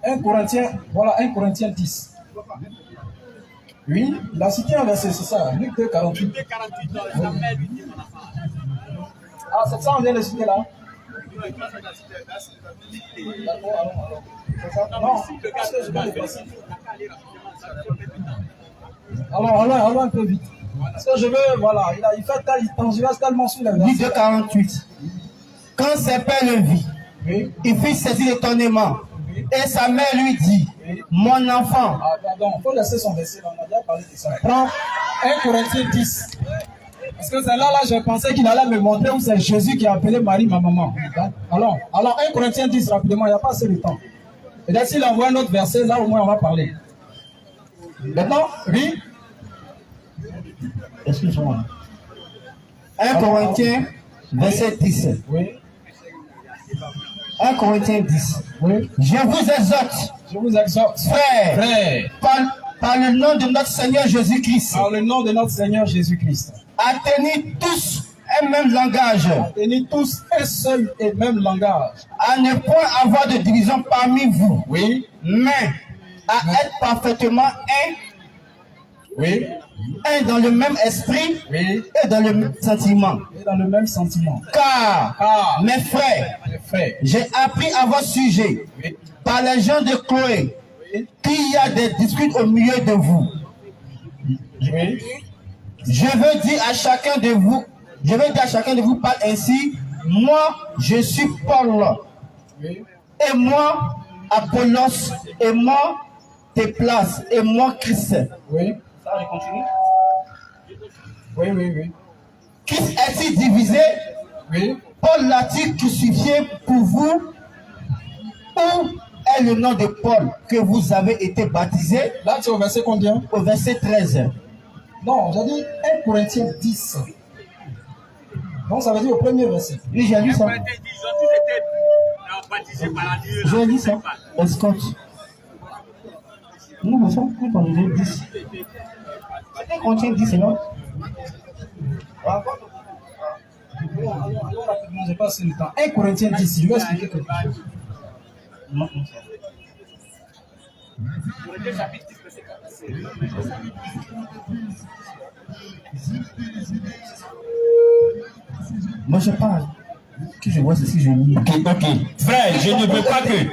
Speaker 2: 1 Corinthiens, voilà, 1 Corinthiens 10. Oui, il a cité un verset, c'est ça. Luc 2, 48. Luc 2, 48, oui. Ah, c'est ça, on vient de citer là. D'accord, alors. Non, allons un peu vite. Parce que je veux, voilà, il fait tellement sur les versets.
Speaker 5: Luc 2, 48. Quand ses pères le vit, oui, il fit saisir l'étonnement. Oui. Et sa mère lui dit, oui, mon enfant.
Speaker 2: Ah, pardon, il faut laisser son verset, on a déjà parlé de ça. Prends 1 Corinthiens 10. Parce que c'est là, je pensais qu'il allait me montrer où c'est Jésus qui a appelé Marie ma maman. Alors 1 Corinthiens 10, rapidement, il n'y a pas assez de temps. Et là, s'il envoie un autre verset, là au moins on va parler. Maintenant, oui.
Speaker 5: Excuse-moi. 1 Corinthiens, verset 10.
Speaker 2: Oui.
Speaker 5: 1 Corinthiens 10.
Speaker 2: Oui.
Speaker 5: Je vous exhorte, frères, par le nom de notre Seigneur Jésus-Christ.
Speaker 2: Par le nom de notre Seigneur Jésus-Christ.
Speaker 5: À tenir tous un même langage.
Speaker 2: À tenir tous un seul et même langage.
Speaker 5: À ne point avoir de division parmi vous.
Speaker 2: Oui.
Speaker 5: Mais à être parfaitement un.
Speaker 2: Oui.
Speaker 5: Un dans le même esprit,
Speaker 2: oui,
Speaker 5: et dans le même sentiment.
Speaker 2: Et dans le même sentiment.
Speaker 5: Car mes frères, j'ai appris à votre sujet, oui, par les gens de Chloé, oui, qu'il y a des disputes au milieu de vous.
Speaker 2: Oui.
Speaker 5: Je veux dire à chacun de vous, parle ainsi, moi je suis Paul, oui, et moi Apollos, et moi Téplas, et moi Christ.
Speaker 2: Oui. Ça, je continue. Oui.
Speaker 5: Qui est-il divisé?
Speaker 2: Oui.
Speaker 5: Paul l'a-t-il crucifié pour vous? Où est le nom de Paul que vous avez été baptisé?
Speaker 2: Là, tu es au verset combien?
Speaker 5: Au verset 13.
Speaker 2: Non, j'ai dit 1 Corinthiens 10. Donc, ça veut dire au premier verset.
Speaker 5: Oui, j'ai lu ça. J'ai lu ça. Escoute. Nous sommes plus qu'on 10. C'était contient 10, non?
Speaker 2: Je passe le temps. 1 Corinthiens 10, je vais expliquer quelque chose. Non.
Speaker 5: Moi je parle. Que je vois, c'est ce que je lis.
Speaker 3: Ok. Frère, je ne veux pas que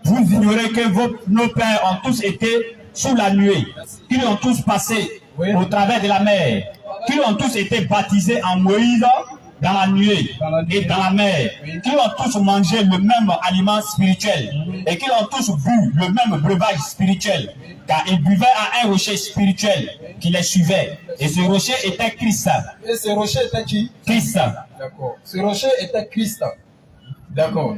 Speaker 3: vous ignorez que nos pères ont tous été sous la nuée, qu'ils ont tous passé au travers de la mer, qu'ils ont tous été baptisés en Moïse dans la nuée et dans la mer, qu'ils ont tous mangé le même aliment spirituel et qu'ils ont tous bu le même breuvage spirituel, car ils buvaient à un rocher spirituel qui les suivait. Et ce rocher était Christ.
Speaker 2: Et ce rocher était qui?
Speaker 3: Christ.
Speaker 2: D'accord. Ce rocher était Christ. D'accord.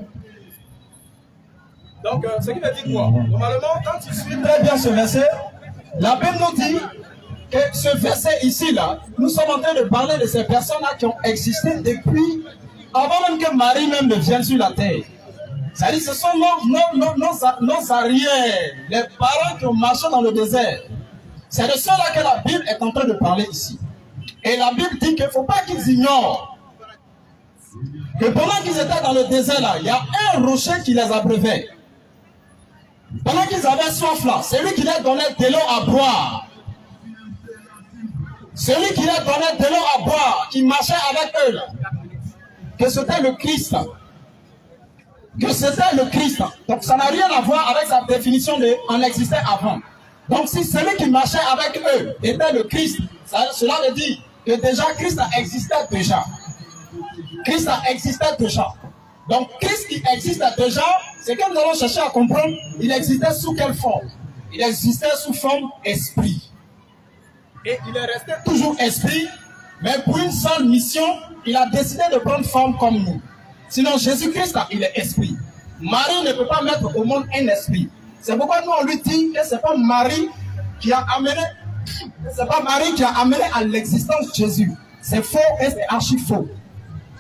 Speaker 2: Donc, ce qui veut dire quoi? Normalement, quand tu suis très bien ce verset, la Bible nous dit que ce verset ici-là, nous sommes en train de parler de ces personnes-là qui ont existé depuis avant même que Marie même ne vienne sur la terre. C'est-à-dire ce sont nos arrières, les parents qui ont marché dans le désert. C'est de cela que la Bible est en train de parler ici. Et la Bible dit qu'il ne faut pas qu'ils ignorent que pendant qu'ils étaient dans le désert là, il y a un rocher qui les abreuvait. Pendant qu'ils avaient soif là, c'est lui qui leur donnait de l'eau à boire. Celui qui leur donnait de l'eau à boire, qui marchait avec eux là, que c'était le Christ. Que c'était le Christ. Donc ça n'a rien à voir avec sa définition de en existait avant. Donc si celui qui marchait avec eux était le Christ, cela veut dire que déjà Christ existait déjà. Christ existait déjà. Donc Christ qui existait déjà, c'est que nous allons chercher à comprendre, il existait sous quelle forme? Il existait sous forme esprit. Et il est resté toujours esprit, mais pour une seule mission, il a décidé de prendre forme comme nous. Sinon Jésus-Christ, il est esprit. Marie ne peut pas mettre au monde un esprit. C'est pourquoi nous on lui dit que c'est pas Marie qui a amené, c'est pas Marie qui a amené à l'existence Jésus. C'est faux et c'est archi faux.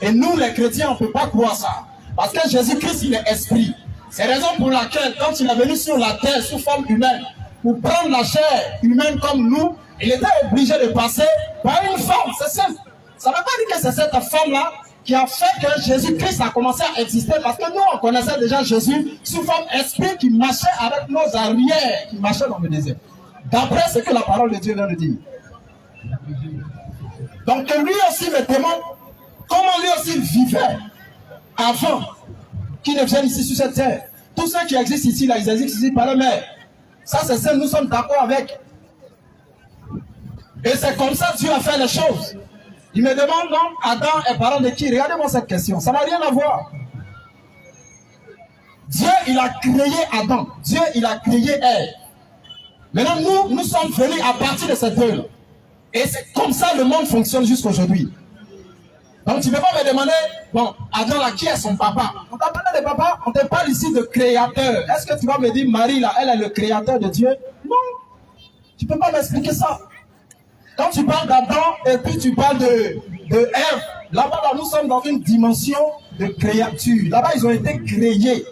Speaker 2: Et nous les chrétiens, on ne peut pas croire ça. Parce que Jésus-Christ, il est esprit. C'est la raison pour laquelle, quand il est venu sur la terre sous forme humaine, pour prendre la chair humaine comme nous, il était obligé de passer par une femme. C'est simple. Ça ne veut pas dire que c'est cette femme-là qui a fait que Jésus-Christ a commencé à exister, parce que nous, on connaissait déjà Jésus sous forme esprit qui marchait avec nos arrières, qui marchait dans le désert. D'après ce que la parole de Dieu vient de dire. Donc lui aussi me demande comment lui aussi vivait avant qu'il ne vienne ici sur cette terre. Tous ceux qui existent ici, là, ils existent ici par la mer. Ça, c'est ça, nous sommes d'accord avec. Et c'est comme ça que Dieu a fait les choses. Il me demande donc, Adam est parent de qui? Regardez-moi cette question, ça n'a rien à voir. Dieu, il a créé Adam. Dieu, il a créé Ève. Maintenant, nous sommes venus à partir de cette œuvre. Et c'est comme ça le monde fonctionne jusqu'à aujourd'hui. Donc tu ne peux pas me demander, bon, Adam là, qui est son papa? On t'a parlé de papa, on te parle ici de créateur. Est-ce que tu vas me dire, Marie là, elle est le créateur de Dieu? Non. Tu ne peux pas m'expliquer ça. Quand tu parles d'Adam et puis tu parles de Ève, là-bas, là, nous sommes dans une dimension de créature. Là-bas, ils ont été créés.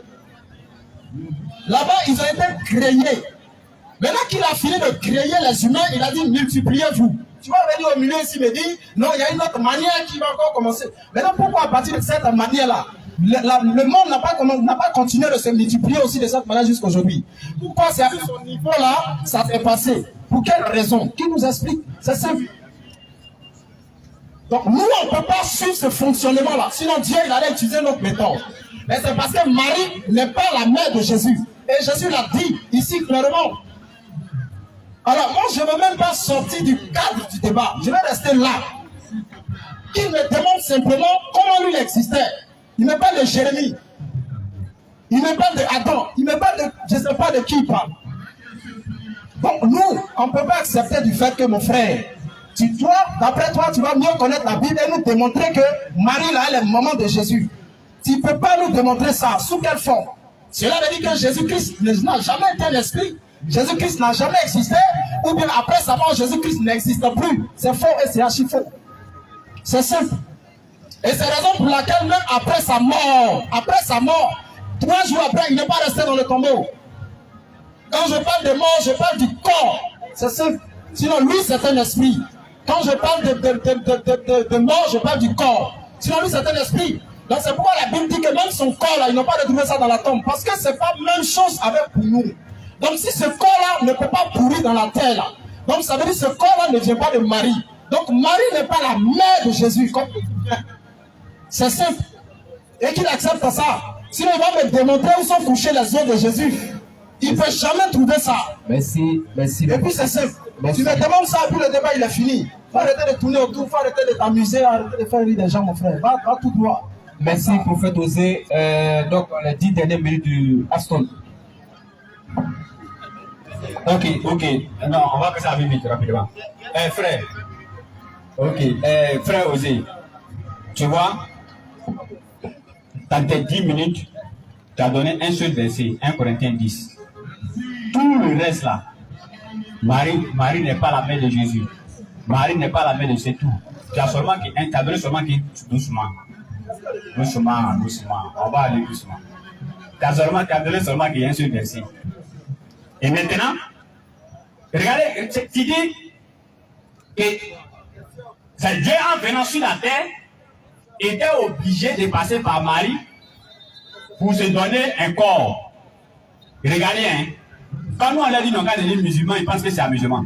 Speaker 2: Là-bas, ils ont été créés. Maintenant qu'il a fini de créer les humains, il a dit multipliez-vous. Tu vas venir au milieu ici me dire, non, il y a une autre manière qui va encore commencer. Maintenant, pourquoi à partir de cette manière-là, le monde n'a pas continué de se multiplier aussi de cette manière jusqu'à aujourd'hui? Pourquoi c'est à ce niveau-là, ça s'est passé? Pour quelle raison? Qui nous explique? C'est simple. Donc nous, on ne peut pas suivre ce fonctionnement-là. Sinon, Dieu, il allait utiliser notre méthode. Mais c'est parce que Marie n'est pas la mère de Jésus. Et Jésus l'a dit ici clairement. Alors moi, je ne veux même pas sortir du cadre du débat. Je vais rester là. Il me demande simplement comment lui il existait. Il me parle de Jérémie. Il me parle d'Adam. Il me parle de, je ne sais pas de qui il parle. Donc nous, on ne peut pas accepter du fait que mon frère, toi, d'après toi, tu vas mieux connaître la Bible et nous démontrer que Marie, là, elle est maman de Jésus. Tu ne peux pas nous démontrer ça. Sous quelle forme? Cela veut dire que Jésus-Christ n'a jamais été un esprit. Jésus-Christ n'a jamais existé. Ou bien après sa mort, Jésus-Christ n'existe plus. C'est faux et c'est archi faux. C'est simple. Et c'est la raison pour laquelle même après sa mort, 3 jours après, il n'est pas resté dans le tombeau. Quand je parle de mort, je parle du corps. C'est simple. Sinon, lui, c'est un esprit. Quand je parle de mort, je parle du corps. Sinon, lui, c'est un esprit. Donc, c'est pourquoi la Bible dit que même son corps, là, ils n'ont pas retrouvé ça dans la tombe. Parce que c'est pas la même chose avec nous. Donc, si ce corps-là ne peut pas pourrir dans la terre, là, donc ça veut dire que ce corps-là ne vient pas de Marie. Donc, Marie n'est pas la mère de Jésus. C'est simple. Et qu'il accepte ça. Sinon, il va me démontrer où sont couchés les os de Jésus. Il ne peut jamais trouver ça.
Speaker 1: Merci, merci.
Speaker 2: Et puis c'est simple. Tu me demandes ça, puis le débat il est fini. Faut arrêter de tourner autour, faut arrêter de t'amuser, arrêter de faire rire des gens, mon frère. Va tout droit.
Speaker 1: Merci, prophète Osée. Donc, les 10 dernières minutes du Aston.
Speaker 3: Ok. Non, on va que ça arrive vite, rapidement. Frère. Ok. Frère Osée. Tu vois, dans tes 10 minutes, tu as donné un seul verset, 1 Corinthiens 10. Tout le reste là, Marie n'est pas la mère de Jésus. Marie n'est pas la mère de c'est tout. Tu as donné seulement qui doucement. On va aller doucement. Tu as donné seulement qu'il y a un seul verset. Et maintenant, regardez, tu dis que c'est Dieu en venant sur la terre était obligé de passer par Marie pour se donner un corps. Regardez, hein. Quand nous on a dit non, quand les musulmans, ils pensent que c'est amusement.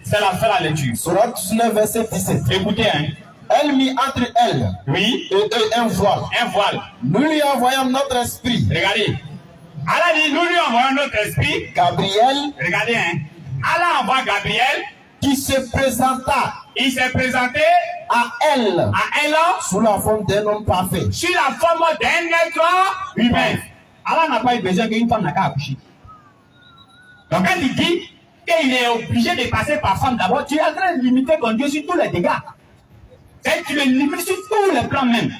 Speaker 3: C'est la fin de la lecture.
Speaker 5: Surat 19, verset 17.
Speaker 3: Écoutez, hein.
Speaker 5: Elle mit entre elle
Speaker 3: Oui.
Speaker 5: et eux un voile.
Speaker 3: Un voile.
Speaker 5: Nous lui envoyons notre esprit.
Speaker 3: Regardez. Allah dit, nous lui envoyons notre esprit.
Speaker 5: Gabriel.
Speaker 3: Regardez, hein. Allah envoie Gabriel.
Speaker 5: Qui se présenta.
Speaker 3: Il s'est présenté
Speaker 5: à elle.
Speaker 3: Sous
Speaker 5: la forme d'un homme parfait.
Speaker 3: Sur la forme d'un être humain. Allah n'a pas eu besoin qu'une femme n'a qu'à accoucher. Donc quand il dit qu'il est obligé de passer par femme d'abord, tu es en train de limiter ton Dieu sur tous les dégâts. Et tu le limites sur tous les plans même.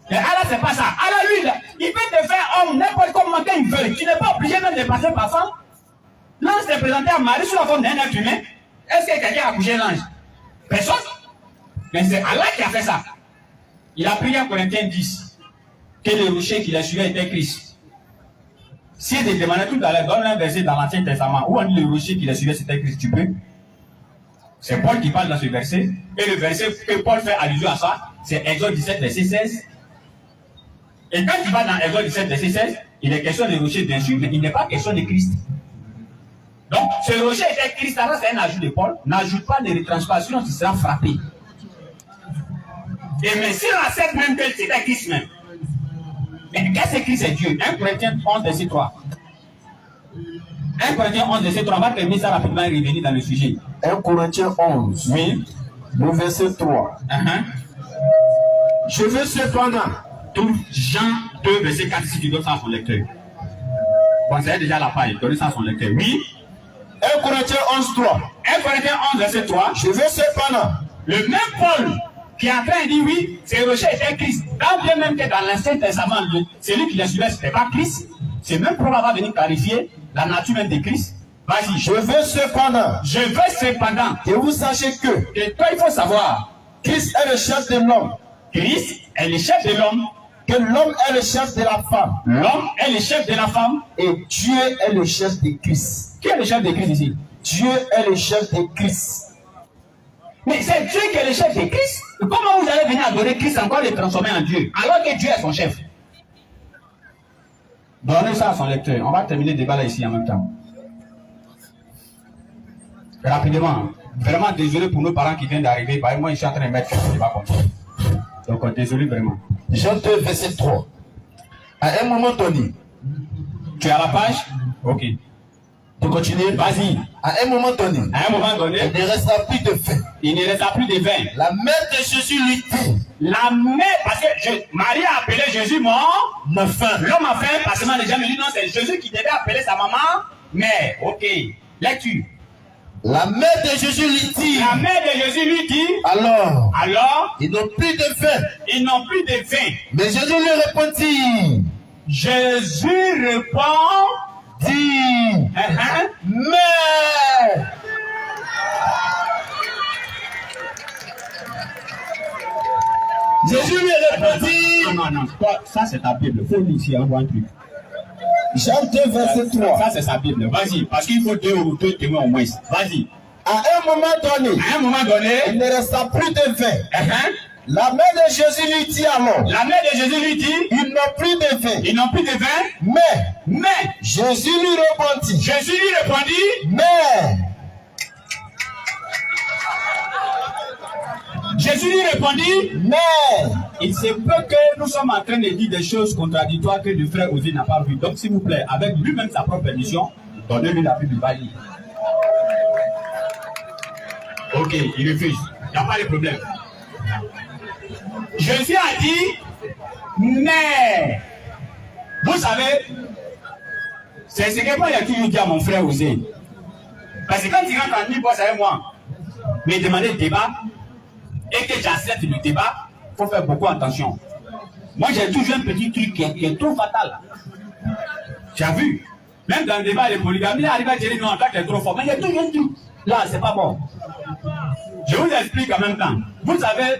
Speaker 3: Mais Allah, c'est pas ça. Allah, lui, il peut te faire homme n'importe comment il veut. Tu n'es pas obligé même de passer par femme. L'ange s'est présenté à Marie sous la forme d'un être humain. Est-ce que quelqu'un a accouché l'ange? Personne. Mais c'est Allah qui a fait ça. Il a prié en Corinthiens 10 que le rocher qui l'a suivi était Christ. Si il te demandait tout à l'heure, donne un verset dans l'Ancien Testament où on dit le rocher qui l'a suivi c'était Christ, tu peux. C'est Paul qui parle dans ce verset. Et le verset que Paul fait allusion à ça, c'est Exode 17, verset 16. Et quand tu vas dans Exode 17, verset 16, il est question de rocher bien sûr, mais il n'est pas question de Christ. Donc, ce rocher était Christ, alors c'est un ajout de Paul. N'ajoute pas de retransport, sinon tu seras frappé. Et mais si on accepte même que c'était Christ même. Mais qu'est-ce que Christ est Dieu? 1 Corinthiens 11, verset 3. 1 Corinthiens 11, verset 3. On va terminer ça rapidement et revenir dans le sujet.
Speaker 5: 1 Corinthiens 11.
Speaker 3: Oui.
Speaker 5: Le verset 3.
Speaker 3: Je veux cependant, tout Jean 2, verset 4, si tu donnes ça à son lecteur. Bon, c'est déjà la page, donne ça à son lecteur. Oui.
Speaker 5: 1 Corinthiens 11, 3.
Speaker 3: 1 Corinthiens 11, verset 3.
Speaker 5: Je veux cependant.
Speaker 3: Le même Paul qui est en train de dire oui, c'est rocher était Christ. Quand bien même que dans l'Ancien Testament, celui qui l'a suivi, ce n'était pas Christ. C'est même Paul va venir clarifier la nature même de Christ. Vas-y.
Speaker 5: Je veux cependant.
Speaker 3: Que
Speaker 5: vous sachiez que
Speaker 3: toi, il faut savoir.
Speaker 5: Christ est le chef de l'homme.
Speaker 3: Christ est le chef de l'homme.
Speaker 5: Que l'homme est le chef de la femme.
Speaker 3: L'homme est le chef de la femme.
Speaker 5: Et Dieu est le chef de Christ.
Speaker 3: Qui est le chef de Christ ici?
Speaker 5: Dieu est le chef de Christ.
Speaker 3: Mais c'est Dieu qui est le chef de Christ. Comment vous allez venir adorer Christ encore et le transformer en Dieu, alors que Dieu est son chef? Donnez ça à son lecteur. On va terminer le débat là ici en même temps. Rapidement. Vraiment désolé pour nos parents qui viennent d'arriver. Bah, moi, je suis en train de mettre le débat comme ça. Donc, désolé vraiment.
Speaker 5: Jean 2, verset 3. À un moment donné.
Speaker 3: Tu es à la page? Ok.
Speaker 5: Tu continues?
Speaker 3: Vas-y.
Speaker 5: À un moment donné.
Speaker 3: À un moment donné.
Speaker 5: Il ne resta plus de vin.
Speaker 3: Il ne resta plus de vin.
Speaker 5: La mère de Jésus lui dit.
Speaker 3: La mère, parce que Marie a appelé Jésus mon faim. L'homme a faim parce que les gens me disent non, c'est Jésus qui devait appeler sa maman mère. Ok. Lecture.
Speaker 5: La mère de Jésus lui dit.
Speaker 3: La mère de Jésus lui dit.
Speaker 5: Alors.
Speaker 3: Ils
Speaker 5: n'ont plus de vin.
Speaker 3: Ils n'ont plus de vin.
Speaker 5: Mais Jésus lui répondit.
Speaker 3: Jésus répond.
Speaker 5: Dit. Mais.
Speaker 3: Jésus lui répondit. Non. Ça c'est ta Bible. Il faut lire ici, on voit un truc.
Speaker 5: Jean 2, verset 3.
Speaker 3: Ça, c'est sa Bible. Vas-y, parce qu'il faut deux témoins au moins. Vas-y.
Speaker 5: À un moment donné, il ne resta plus de vin. La mère de Jésus lui dit alors.
Speaker 3: La mère de Jésus lui dit.
Speaker 5: Ils n'ont plus de vin.
Speaker 3: Ils n'ont plus de vin.
Speaker 5: Mais Jésus lui répondit.
Speaker 3: Jésus lui répondit. Jésus lui répondit.
Speaker 5: Mais
Speaker 3: il se peut que nous sommes en train de dire des choses contradictoires que le frère Osée n'a pas vu. Donc, s'il vous plaît, avec lui-même sa propre émission, donnez-lui la Bible, il va lire. Ok, il refuse. Il n'y a pas de problème. Jésus a dit, mais, vous savez, c'est ce que moi j'ai toujours dit à mon frère Osée. Parce que quand il rentre en bosse avec moi, me demander débat, et que j'accepte le débat, il faut faire beaucoup attention. Moi j'ai toujours un petit truc qui est trop fatal. Tu as vu? Même dans le débat de polygamie, il arrive à dire non, toi tu es trop fort. Mais il y a toujours un truc. Là, c'est pas bon. Je vous explique en même temps. Vous savez,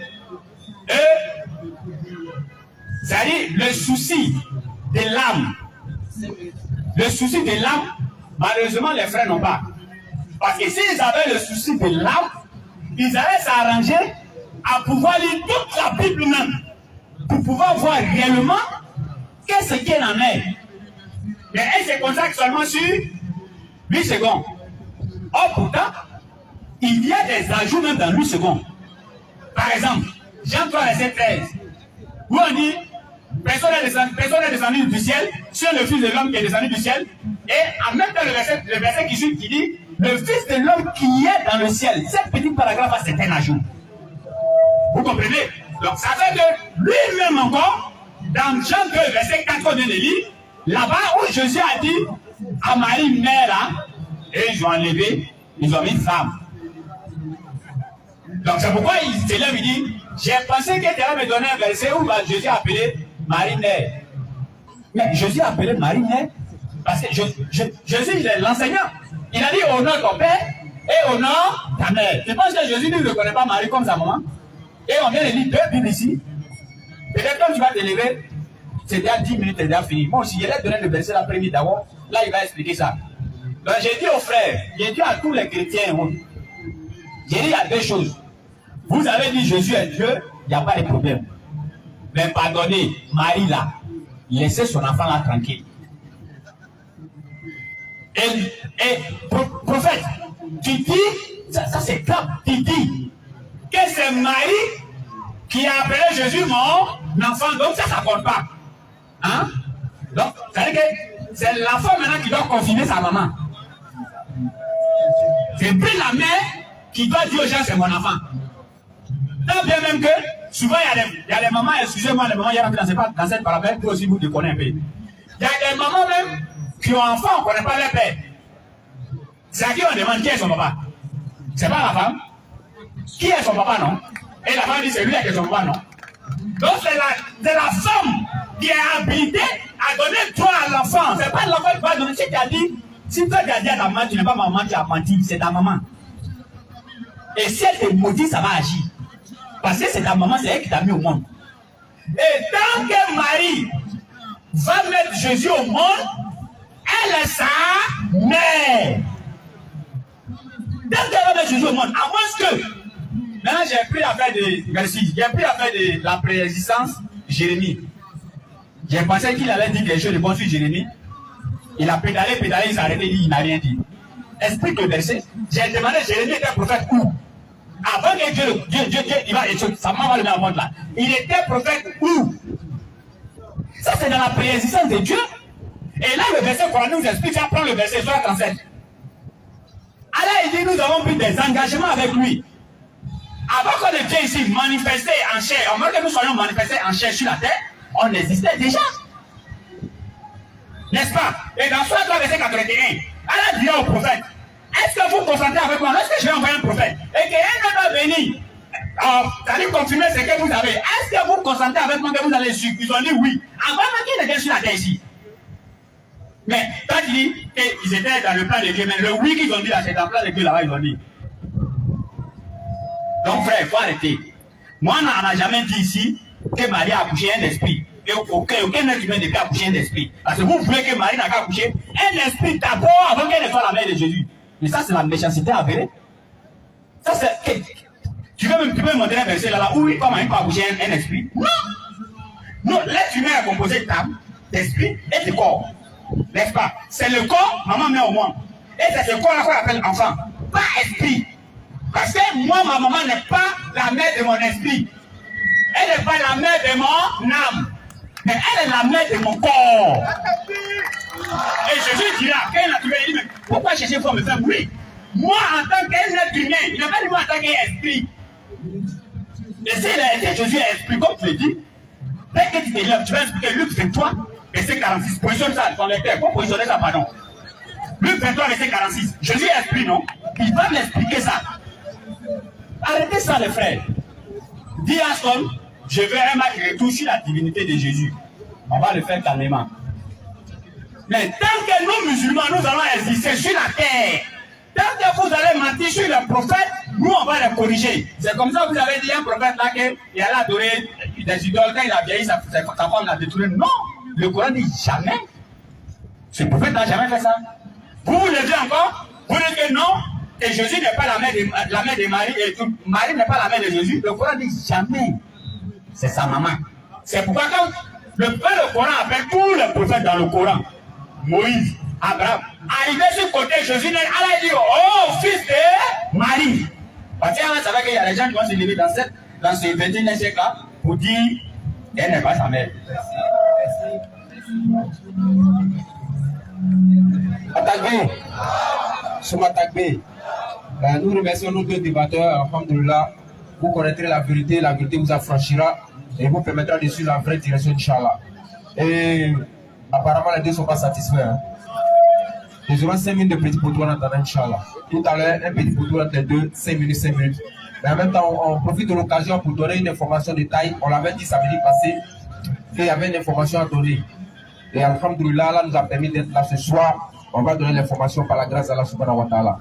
Speaker 3: c'est-à-dire le souci de l'âme. Le souci de l'âme, malheureusement, les frères n'ont pas. Parce que s'ils avaient le souci de l'âme, ils allaient s'arranger à pouvoir lire toute la Bible même, pour pouvoir voir réellement qu'est-ce qu'il en est. Mais elle se consacre seulement sur 8 secondes. Or, pourtant, il y a des ajouts même dans 8 secondes. Par exemple, Jean 3, verset 13, où on dit, personne n'est descendu du ciel, c'est le Fils de l'homme qui est descendu du ciel. Et en même temps, le verset qui suit, qui dit, le Fils de l'homme qui est dans le ciel. Cette petite paragraphe, c'est un ajout. Vous comprenez? Donc, ça fait que lui-même encore, dans Jean 2, verset 4 de l'Élie, là-bas où Jésus a dit à Marie, mère, là, et ils ont enlevé, ils ont mis une femme. Donc, c'est pourquoi il se lève, il dit, j'ai pensé que tu allais me donner un verset où Jésus a appelé Marie-Mère. Mais Jésus a appelé Marie-Mère parce que Jésus, il est l'enseignant. Il a dit honore ton père et honore ta mère. Tu penses que Jésus ne reconnaît pas Marie comme sa maman? Et on vient de lire 2 Bibles ici. Peut-être quand tu vas te lever, c'est déjà 10 minutes, c'est déjà fini. Moi aussi, il a donné le verset l'après-midi d'abord. Là, il va expliquer ça. Donc, j'ai dit aux frères, j'ai dit à tous les chrétiens, j'ai dit il y a 2 choses. Vous avez dit Jésus est Dieu, il n'y a pas de problème. Mais pardonnez, Marie là, laissez son enfant là tranquille. Et prophète, tu dis, ça c'est grave, tu dis que c'est Marie qui a appelé Jésus mon enfant, donc ça compte pas. Hein? Donc, ça veut dire que c'est l'enfant maintenant qui doit confirmer sa maman. C'est plus la mère qui doit dire aux gens c'est mon enfant. Tant bien même que, souvent il y a des mamans, excusez-moi, les mamans, il y a dans cette parabole, vous aussi vous déconnez un peu. Il y a des mamans même qui ont enfant, on ne connaît pas leur père. C'est à qui on demande qui est son papa. C'est pas la femme. Qui est son papa, non? Et la femme dit c'est lui qui est son papa, non? Donc c'est la femme qui est habilitée à donner droit à l'enfant. C'est pas l'enfant qui va donner. Si tu as dit, si toi tu as dit à ta maman, tu n'es pas maman, tu as menti, c'est ta maman. Et si elle te maudit, ça va agir. Parce que c'est ta maman, c'est elle qui t'a mis au monde. Et tant que Marie va mettre Jésus au monde, elle est sa mère. Tant qu'elle va mettre Jésus au monde, à moins que, maintenant j'ai pris l'affaire de la préexistence Jérémie. J'ai pensé qu'il allait dire quelque chose de bon sur Jérémie. Il a pédalé, il s'est arrêté, il n'a rien dit. Explique le verset. J'ai demandé, Jérémie était prophète où? Avant que Dieu, il va, sa maman va le mettre au monde là. Il était prophète où? Ça c'est dans la préexistence de Dieu. Et là le verset qu'on nous explique, ça prend le verset 37. Alors il dit, nous avons pris des engagements avec lui. Avant que le Dieu ici manifestait en chair, avant que nous soyons manifestés en chair sur la terre, on existait déjà. N'est-ce pas? Et dans ce verset 81, Allah dit au prophète, est-ce que vous consentez avec moi? Est-ce que je vais envoyer un prophète? Et qu'un homme va venir, ça allait confirmer ce que vous avez. Est-ce que vous consentez avec moi que vous allez suivre? Ils ont dit oui. Avant même qu'ils étaient sur la terre ici. Mais quand il dit qu'ils étaient dans le plan de Dieu, mais le oui qu'ils ont dit là, c'est dans le plan de Dieu là-bas, ils ont dit. Donc frère, il faut arrêter. Moi, on n'a jamais dit ici que Marie a accouché un esprit. aucun être humain ne peut accoucher un esprit. Parce que vous voulez que Marie n'a qu'à accoucher un esprit d'abord avant qu'elle ne soit la mère de Jésus. Mais ça, c'est la méchanceté avérée. Ça, c'est. Tu peux me montrer un verset là où comment il peut accoucher un esprit? Non! Non, l'être humain est composé d'âme, d'esprit et de corps. N'est-ce pas? C'est le corps, maman met au monde. Et c'est ce corps-là qu'on appelle enfant. Pas esprit. Parce que moi, ma maman n'est pas la mère de mon esprit. Elle n'est pas la mère de mon âme. Mais elle est la mère de mon corps. Et Jésus dira, quand il a trouvé, il dit, mais pourquoi chercher pour me faire bruit? Moi, en tant qu'être humain, il n'a pas dit moi en tant qu'esprit. Et si Jésus est esprit, comme tu le dis, dès que tu te lèves, tu vas expliquer Luc 23, verset 46. Positionne ça dans les terres. Pourquoi positionner ça, pardon? Luc 23, verset 46. Jésus est esprit, non? Il va m'expliquer ça. Arrêtez ça, les frères. Dis à Aston, je veux un match retour sur la divinité de Jésus. On va le faire calmement. Mais tant que nous, musulmans, nous allons exister sur la terre, tant que vous allez mentir sur les prophètes, nous, on va les corriger. C'est comme ça que vous avez dit un prophète là qu'il allait adorer des idoles. Quand il a vieilli, sa femme l'a détruit. Non, le Coran dit jamais. Ce prophète n'a jamais fait ça. Vous le dites encore, vous dites que non, et Jésus n'est pas la mère de Marie, et Marie n'est pas la mère de Jésus. Le Coran dit jamais. C'est sa maman. C'est pourquoi quand le Coran appelle tous les prophètes dans le Coran, Moïse, Abraham, arrivé sur le côté Jésus, Allah dit, oh, fils de Marie. Parce que Allah savait qu'il y a des gens qui vont se lever dans ce 21e siècle pour dire qu'elle n'est pas sa mère.
Speaker 1: Attaqué. Soumatakbe. Nous remercions nos deux débatteurs. Alhamdulillah. Vous connaîtrez la vérité vous affranchira et vous permettra de suivre la vraie direction, Inch'Allah. Et apparemment, les deux ne sont pas satisfaits. Hein. Nous aurons 5 minutes de petit poteau en attendant, Inch'Allah. Tout à l'heure, un petit poteau entre les deux, 5 minutes. Mais en même temps, on profite de l'occasion pour donner une information de taille. On l'avait dit samedi passé qu'il y avait une information à donner. Et Alhamdulillah, Allah nous a permis d'être là ce soir. On va donner l'information par la grâce d'Allah subhanahu wa ta'ala.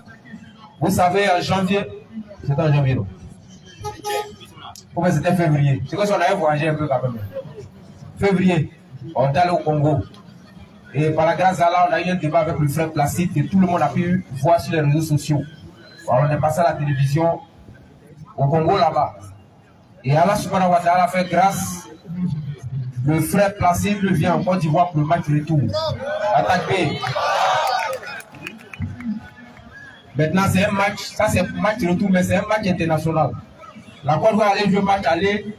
Speaker 1: Vous savez, en janvier, c'était en janvier, non? Pourquoi c'était février? C'est comme si on avait voyagé un peu quand même. Février, on est allé au Congo. Et par la grâce d'Allah, on a eu un débat avec le frère Placide que tout le monde a pu voir sur les réseaux sociaux. Alors, on est passé à la télévision au Congo là-bas. Et Allah subhanahu wa ta'ala a fait grâce. Le frère Placide vient en Côte d'Ivoire pour le match retour. Attaqué. Maintenant, c'est un match, ça c'est un match retour, mais c'est un match international. La Côte d'Ivoire allait jouer match aller,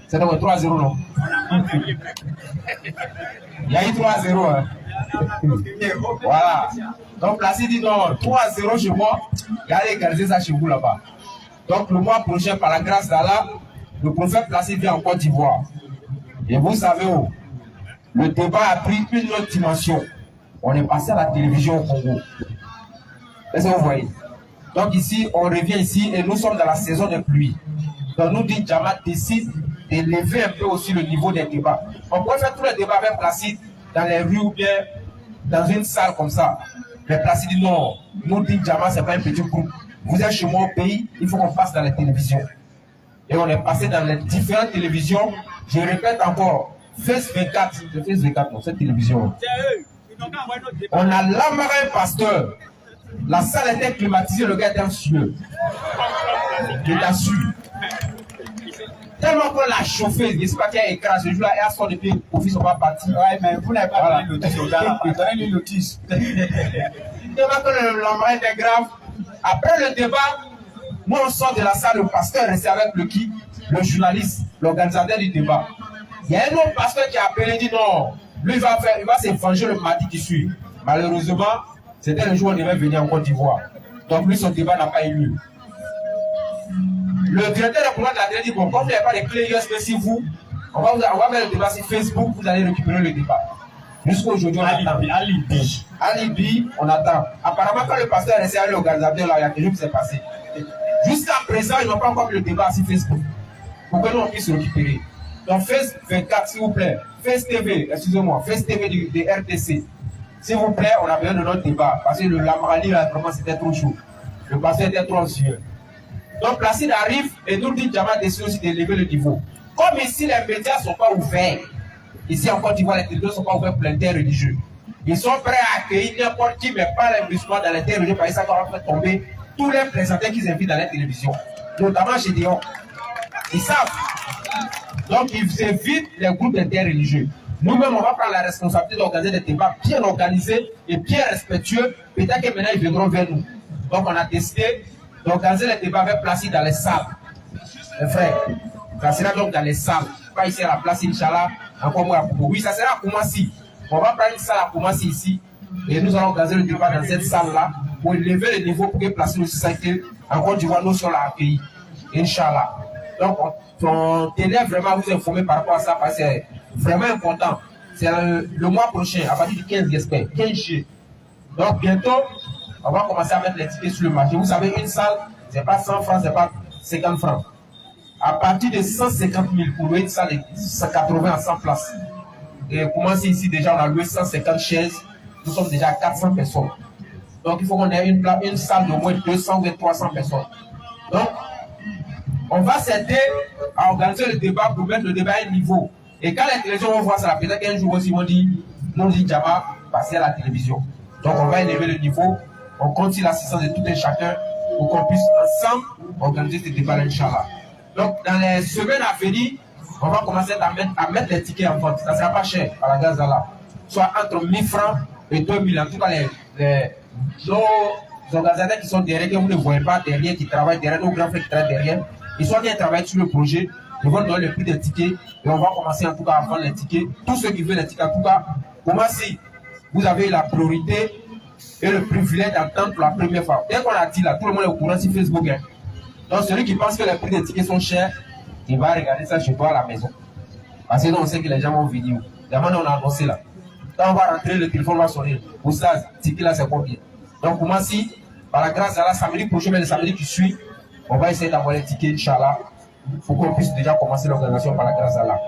Speaker 1: c'est donc 3-0, non? Il y a eu 3-0. Hein. Voilà. Donc, Placide dit non, 3-0 chez moi, il allait égaliser ça chez vous là-bas. Donc, le mois prochain, par la grâce d'Allah, le prophète Placide vient en Côte d'Ivoire. Et vous savez où? Le débat a pris une autre dimension. On est passé à la télévision au Congo. Est-ce que vous voyez? Donc ici, on revient ici et nous sommes dans la saison de pluie. Donc nous dit Jama décide d'élever un peu aussi le niveau des débats. On pourrait faire tous les débats avec Placide dans les rues ou bien dans une salle comme ça. Mais Placide dit non, nous dit Jama, c'est pas un petit groupe. Vous êtes chez moi au pays, il faut qu'on passe dans les télévisions. Et on est passé dans les différentes télévisions. Je répète encore, Face 24, Face 24, non, cette télévision. On a l'amarin pasteur. La salle était climatisée, le gars était en sueur. Il a su. Tellement qu'on l'a chauffé, je ne sais pas qui a écran ce jour-là, et à son depuis, au fils, on va partir. Ouais, mais vous n'avez pas donné le notice au gars. Donnez-lui le notice. Tellement que l'amarin était grave. Après le débat, moi on sort de la salle, le pasteur est resté avec le qui? Le journaliste, l'organisateur du débat. Il y a un autre pasteur qui a appelé et dit non, lui il va se venger le mardi qui suit. Malheureusement, c'était le jour où on devait venir en Côte d'Ivoire. Donc lui, son débat n'a pas eu lieu. Le directeur de programme a dit bon, comme vous n'avez pas de clés USB si vous, on va mettre le débat sur Facebook, vous allez récupérer le débat. Jusqu'à aujourd'hui, on attend. Alibi, on attend. Apparemment, quand le pasteur est resté avec l'organisateur, là, il y a quelque chose qui s'est passé. Jusqu'à présent, ils n'ont pas encore mis le débat sur Facebook. Pour que nous on puisse récupérer. Donc, Face 24, s'il vous plaît. Face TV, excusez-moi, Face TV de RTC. S'il vous plaît, on a besoin de notre débat. Parce que le Lamrali, là, vraiment, c'était trop chaud. Le pasteur était trop anxieux. Donc, Placide arrive et nous dit Jama décide aussi d'élever le niveau. Comme ici, les médias ne sont pas ouverts, Ici en Côte d'Ivoire, les télévisions ne sont pas ouvertes pour l'interreligieux. Ils sont prêts à accueillir n'importe qui, mais pas les musulmans dans l'interreligieux, parce que ça va faire tomber tous les présentateurs qu'ils invitent dans la télévision, notamment chez Dion. Ils savent. Donc ils évitent les groupes interreligieux. Nous-mêmes, on va prendre la responsabilité d'organiser des débats bien organisés et bien respectueux. Peut-être que maintenant, ils viendront vers nous. Donc, on a décidé d'organiser les débats avec Placide dans les salles. Les frères, ça sera donc dans les salles. Pas ici à la place, Inch'Allah, encore moins à Koukou. Oui, ça sera à Koumassi. On va prendre une salle à Koumassi ici. Et nous allons organiser le débat dans cette salle-là pour élever le niveau pour que Placide aussi sache qu'en Côte d'Ivoire, nous sommes là accueillis. Inch'Allah. Donc, on tenait vraiment à vous informer par rapport à ça parce que c'est vraiment important. C'est le mois prochain, à partir du 15 j'espère, 15 juillet. Donc, bientôt, on va commencer à mettre les tickets sur le marché. Vous savez, une salle, c'est pas 100 francs, c'est pas 50 francs. À partir de 150 000 pour louer une salle de 180 à 100 places. Et commencer ici, déjà, on a loué 150 chaises. Nous sommes déjà à 400 personnes. Donc, il faut qu'on ait une salle de moins 200 ou 300 personnes. Donc, on va s'aider à organiser le débat pour mettre le débat à un niveau. Et quand les télévisions vont voir ça, peut-être qu'un jour aussi, ils vont dire, nous dit Djama, passer à la télévision. Donc, on va élever le niveau. On compte sur l'assistance de tout un chacun pour qu'on puisse ensemble organiser ce débat, Inch'Allah. Donc, dans les semaines à venir, on va commencer à mettre les tickets en vente. Ça ne sera pas cher à la Gazala. Soit entre 1000 francs et 2000. En tout cas, nos organisateurs qui sont derrière, que vous ne voyez pas derrière, qui travaillent derrière, nos grands frères qui travaillent derrière, ils sont bien travaillés sur le projet. Ils vont donner le prix des tickets et on va commencer en tout cas à vendre les tickets. Tous ceux qui veulent les tickets, en tout cas, comment si vous avez la priorité et le privilège d'entendre pour la première fois. Dès qu'on a dit là, tout le monde est au courant sur Facebook. Hein. Donc celui qui pense que les prix des tickets sont chers, il va regarder ça chez toi à la maison. Parce que nous, on sait que les gens vont venir. D'abord, on a annoncé là. Quand on va rentrer, le téléphone va sonner. Pour ça, ticket là, c'est combien? Donc comment si, par la grâce à la samedi prochain, mais le samedi qui suit, on va essayer d'avoir les tickets, Inch'Allah, pour qu'on puisse déjà commencer l'organisation par la grâce à Allah.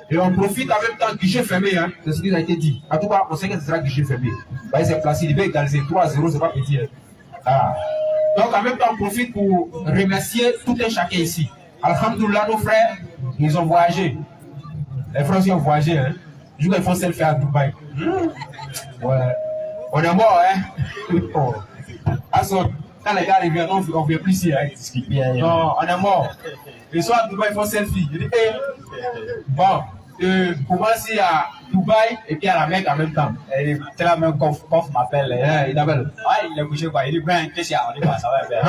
Speaker 1: Et on profite en même temps, guichet fermé, hein, c'est ce qui a été dit. En tout cas, on sait que ce sera guichet fermé. Bah, c'est placé, il va égaliser 3-0, c'est pas petit. Hein. Ah. Donc en même temps, on profite pour remercier tout un chacun ici. Alhamdoulilah, nos frères, ils ont voyagé. Les frères aussi ont voyagé, hein. Du coup, ils font selfie à Dubaï. Ouais. On est mort, hein. Oh. Asson. Quand les gars arrivent, on ne vient plus ici. Hein. Non, on est mort. Ils sont à Dubaï, ils font selfie. Je dis, bon, pour moi, c'est à Dubaï et puis à la Mecque en même temps. C'est la même Kof m'appelle. Il m'appelle. Ah, il est couché quoi. Il dit, ben, qu'est-ce qu'il y a? On dit, ça va bien.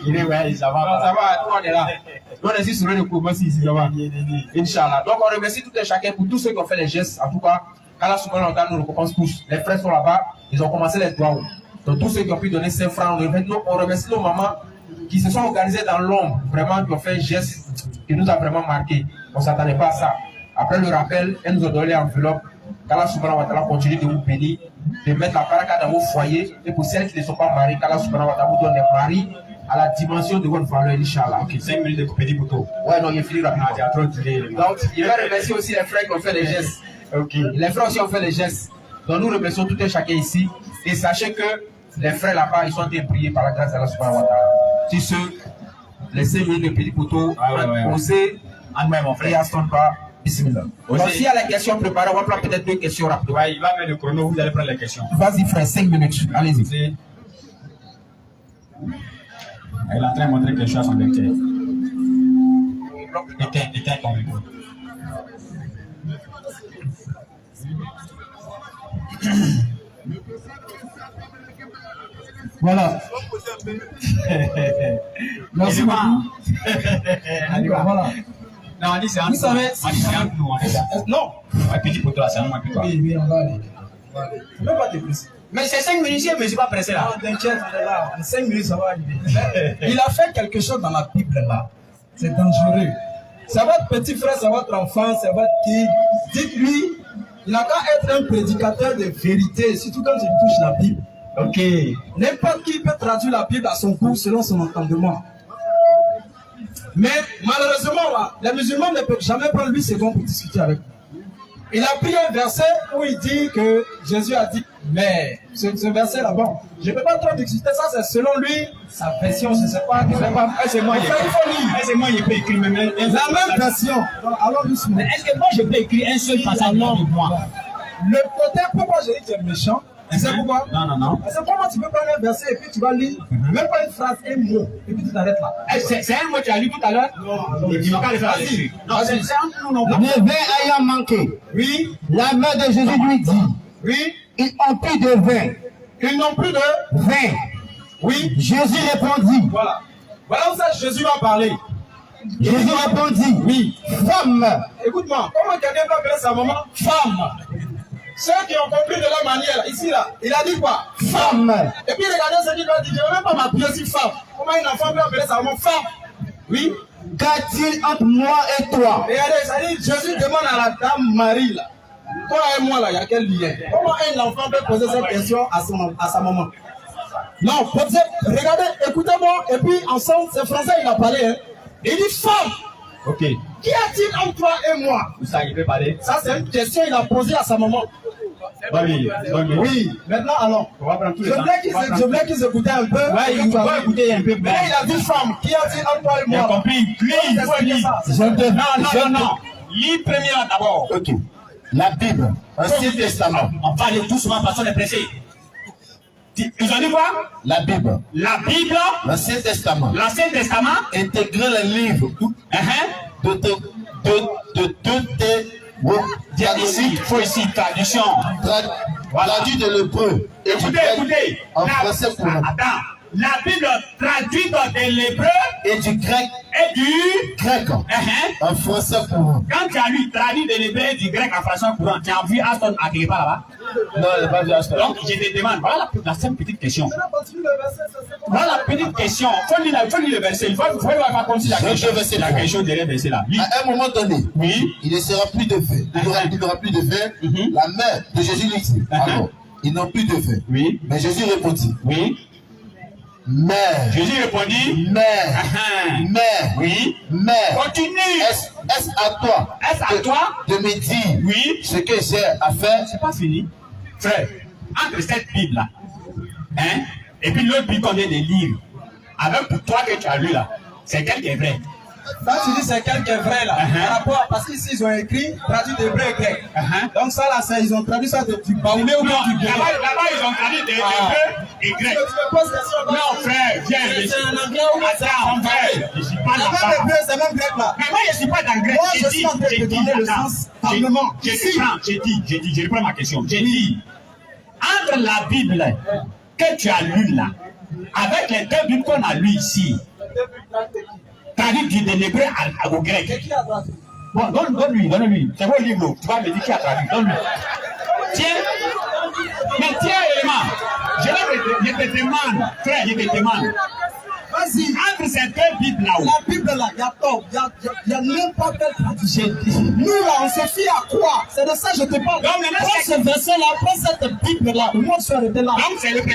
Speaker 1: Il dit, ouais, ça va. Ça va, tout le monde est là. On est ici sur le coup, moi, ici, ça va. Inch'Allah. Donc, on remercie tout un chacun pour tous ceux qui ont fait les gestes. En tout cas, quand la souvent longtemps, nous récompensons tous. Les frères sont là-bas, ils ont commencé les doigts. Donc tous ceux qui ont pu donner 5 francs, on remercie nos mamans qui se sont organisées dans l'ombre, vraiment qui ont fait un geste qui nous a vraiment marqué. On ne s'attendait pas à ça. Après le rappel, elles nous ont donné l'enveloppe. Qu'Allah subhanahu wa ta'ala continue de vous bénir, de mettre la baraka dans vos foyers. Et pour celles qui ne sont pas mariées, qu'Allah subhanahu wa ta'ala vous donne des maris à la dimension de votre valeur, Inch'Allah. Ok, 5 minutes de petit bouton. Ouais, non, il est fini rapidement. Il y a trop de donc, il va remercier aussi les frères qui ont fait les gestes. Ok. Les frères aussi ont fait les gestes. Donc nous remercions tout un chacun ici. Et sachez que les frères là-bas, ils sont en train de prier par la grâce d'Allah subhanahu wa ta'ala. Si ceux, les 5 minutes de petit poteau, osez, mon frère, et Aston pas, bismillah. Donc s'il y a les questions préparées, on va prendre peut-être 2 questions rapides. Ouais, il va mettre le chrono, vous allez prendre les questions. Vas-y frère, 5 minutes, allez-y.
Speaker 3: Il est en train de montrer quelque chose à son lecteur. Éteins ton micro.
Speaker 2: Voilà. Merci beaucoup. Voilà.
Speaker 3: Non, on dit c'est un nous.
Speaker 2: Non.
Speaker 3: Un petit poteau là, c'est un peu toi.
Speaker 2: Oui, on va aller. Je ne peux pas te presser.
Speaker 3: Mais c'est 5 minutes, mais je ne suis pas pressé là.
Speaker 2: Non, t'inquiète, on est là. En 5 minutes, ça va arriver. Il a fait quelque chose dans la Bible là. C'est dangereux. C'est votre petit frère, c'est votre enfant, c'est votre kid. Dites-lui, il n'a qu'à être un prédicateur de vérité, surtout quand il touche la Bible. Ok. N'importe qui peut traduire la Bible à son goût selon son entendement. Mais malheureusement, là, les musulmans ne peuvent jamais prendre 8 secondes pour discuter avec lui. Il a pris un verset où il dit que Jésus a dit Mais ce verset-là, bon, je ne peux pas trop discuter ça, c'est selon lui, sa version, je ne sais pas.
Speaker 3: C'est moi, je peux écrire même
Speaker 2: La même version. Alors, doucement.
Speaker 3: Mais est-ce que moi, je peux écrire un seul passage de moi?
Speaker 2: Le côté, pourquoi j'ai dit que tu es méchant? Tu sais pourquoi?
Speaker 3: Non.
Speaker 2: Parce que comment tu peux prendre un verset et puis tu vas lire, même pas une phrase, un mot, et puis tu t'arrêtes là.
Speaker 3: C'est un mot que tu as lu tout à l'heure? Non. Tu ne vas pas le faire. Non, c'est un nom.
Speaker 5: Le vin ayant manqué.
Speaker 2: Oui.
Speaker 5: La mère de Jésus lui dit.
Speaker 2: Oui.
Speaker 5: Ils n'ont plus de vin.
Speaker 2: Ils n'ont plus de
Speaker 5: Vin.
Speaker 2: Oui.
Speaker 5: Jésus répondit.
Speaker 2: Voilà. Voilà où ça Jésus va parler.
Speaker 5: Jésus répondit.
Speaker 2: Oui.
Speaker 5: Femme.
Speaker 2: Écoute-moi, comment quelqu'un peut appeler sa maman femme? Ceux qui ont compris de la manière, ici là, il a dit quoi?
Speaker 5: Femme.
Speaker 2: Et puis regardez ce qu'il va dire, je ne vais même pas m'appeler sur femme. Comment une enfant peut appeler sa maman femme? Oui.
Speaker 5: Qu'a-t-il entre moi et toi?
Speaker 2: Regardez, ça dit, Jésus demande à la dame Marie là. Toi et moi là, il y a quel lien? Comment un enfant peut poser cette question à sa maman? Non, regardez, écoutez-moi, et puis ensemble, c'est français, il a parlé. Hein. Il dit femme.
Speaker 3: Ok.
Speaker 2: Qu'y a-t-il entre toi et moi?
Speaker 3: Ça, il peut parler.
Speaker 2: Ça, c'est une question qu'il a posée à sa maman. Oui, maintenant alors.
Speaker 3: On va prendre tous les
Speaker 2: je voulais qu'ils écoutaient un peu.
Speaker 3: Ouais, il faut écouter un peu.
Speaker 2: Mais il a dit femme, qu'y a-t-il entre toi et moi?
Speaker 3: Il a compris. Non. Lis premier d'abord.
Speaker 5: Ok. La Bible, Ancien Testament.
Speaker 3: On parle doucement, personne n'est pressé. Ils ont dit quoi?
Speaker 5: La Bible,
Speaker 3: La Bible,
Speaker 5: l'Ancien Testament.
Speaker 3: l'Ancien Testament,
Speaker 5: Intégrer le livre de toutes tes
Speaker 3: ici, il faut ici, traduction.
Speaker 5: traduit de l'hébreu.
Speaker 3: Écoutez.
Speaker 5: En français pour nous.
Speaker 3: Attends. La Bible traduite de l'hébreu
Speaker 5: Et du grec.
Speaker 3: et du
Speaker 5: Grec. En français pour nous.
Speaker 3: Quand tu as lu traduit de l'hébreu et du grec en français courant, tu as vu Aston à quelque part là-bas?
Speaker 5: Non, il n'a pas vu Aston.
Speaker 3: Donc je te demande, voilà la simple petite question. Voilà la petite question. Il faut lire le verset. Il faut voir comme si la question derrière le verset là.
Speaker 5: À un moment donné,
Speaker 3: Oui.
Speaker 5: il ne sera plus de vin. Il n'aura plus de vin. La mère de Jésus lui dit. Alors, ils n'ont plus de vin.
Speaker 3: Oui.
Speaker 5: Mais Jésus répondit.
Speaker 3: Oui.
Speaker 5: Mère.
Speaker 3: Jésus répondit.
Speaker 5: Mère. Mère.
Speaker 3: Oui.
Speaker 5: Mère.
Speaker 3: Continue.
Speaker 5: Est-ce à toi?
Speaker 3: Est-ce à toi?
Speaker 5: De me dire.
Speaker 3: Oui.
Speaker 5: Ce que j'ai à faire.
Speaker 3: C'est pas fini. Frère, entre cette Bible là, et puis l'autre Bible qu'on vient de lire, avec pour toi que tu as lu là, c'est quel qui est vrai?
Speaker 2: Quand tu dis c'est quel qui est vrai là, par rapport parce qu'ici ils ont écrit traduit d'hébreu et grec. Donc ça là, ils ont traduit ça de du baoulé ou bien du grec.
Speaker 3: Là-bas, ils ont traduit d'hébreu et grec.
Speaker 2: Tu me poses question.
Speaker 3: Non, frère, viens.
Speaker 2: C'est en anglais ou bien c'est
Speaker 3: Attends,
Speaker 2: en
Speaker 3: frère, je suis pas
Speaker 2: La même
Speaker 3: là-bas.
Speaker 2: hébreu, c'est même grec là.
Speaker 3: Mais moi, je suis pas dans le grec.
Speaker 2: Moi, je suis en train de donner le sens parlement.
Speaker 3: Je reprends ma question. J'ai dit, entre la Bible que tu as lue là, avec les deux Bibles qu'on a lues ici, traduit de l'hébreu au grec. Bon, donne-lui. C'est mon livre. Tu vas me dire qui a traduit. Donne-lui. Tiens. Mais tiens, élément. Je te demande, frère, je te demande.
Speaker 2: Vas-y.
Speaker 3: Entre ces deux Bibles là,
Speaker 2: La Bible là, il y a tort. Il y a n'importe quelle traduction. Nous là, on se fie à quoi? C'est de ça que je te parle.
Speaker 3: Donc, maintenant,
Speaker 2: prends ce verset là, prends cette Bible là. Moi, je suis arrêté là.
Speaker 3: donc c'est le donc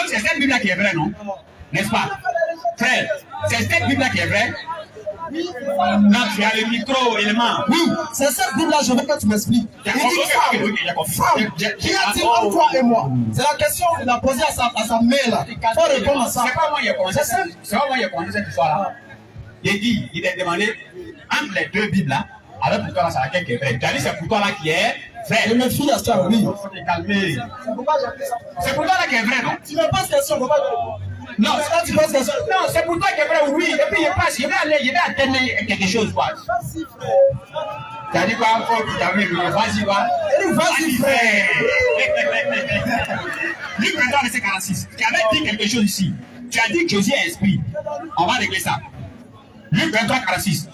Speaker 3: c'est cette Bible là qui est vraie, non? N'est-ce pas? Frère, c'est cette Bible là qui est vraie? Non, tu as le micro, élément.
Speaker 2: Oui, c'est cette Bible là, je veux que tu m'expliques. Il dit femme. Qui a-t-il entre toi et moi? C'est la question qu'il a posée à sa mère là. Il faut répondre à ça.
Speaker 3: C'est pas moi qui ai commencé cette histoire-là. Il t'a demandé entre les deux Bibles là, avec pour toi là, c'est laquelle qui est vraie. Tu as dit c'est pour toi là qui est vrai.
Speaker 2: Je me fie à ça, oui.
Speaker 3: Il faut te calmer. C'est pour toi là qui est vrai, non?
Speaker 2: Tu me poses question, faut pas.
Speaker 3: Non, c'est quand tu poses question. Non, c'est pour toi qui est vrai, oui. Et puis je vais attendre quelque chose, quoi. Tu as dit quoi encore? Vas-y, quoi. Vas-y, frère. Luc 23, verset 46. Tu avais dit quelque chose ici. Tu as dit que Jésus est esprit. On va régler ça. Luc 23, 46.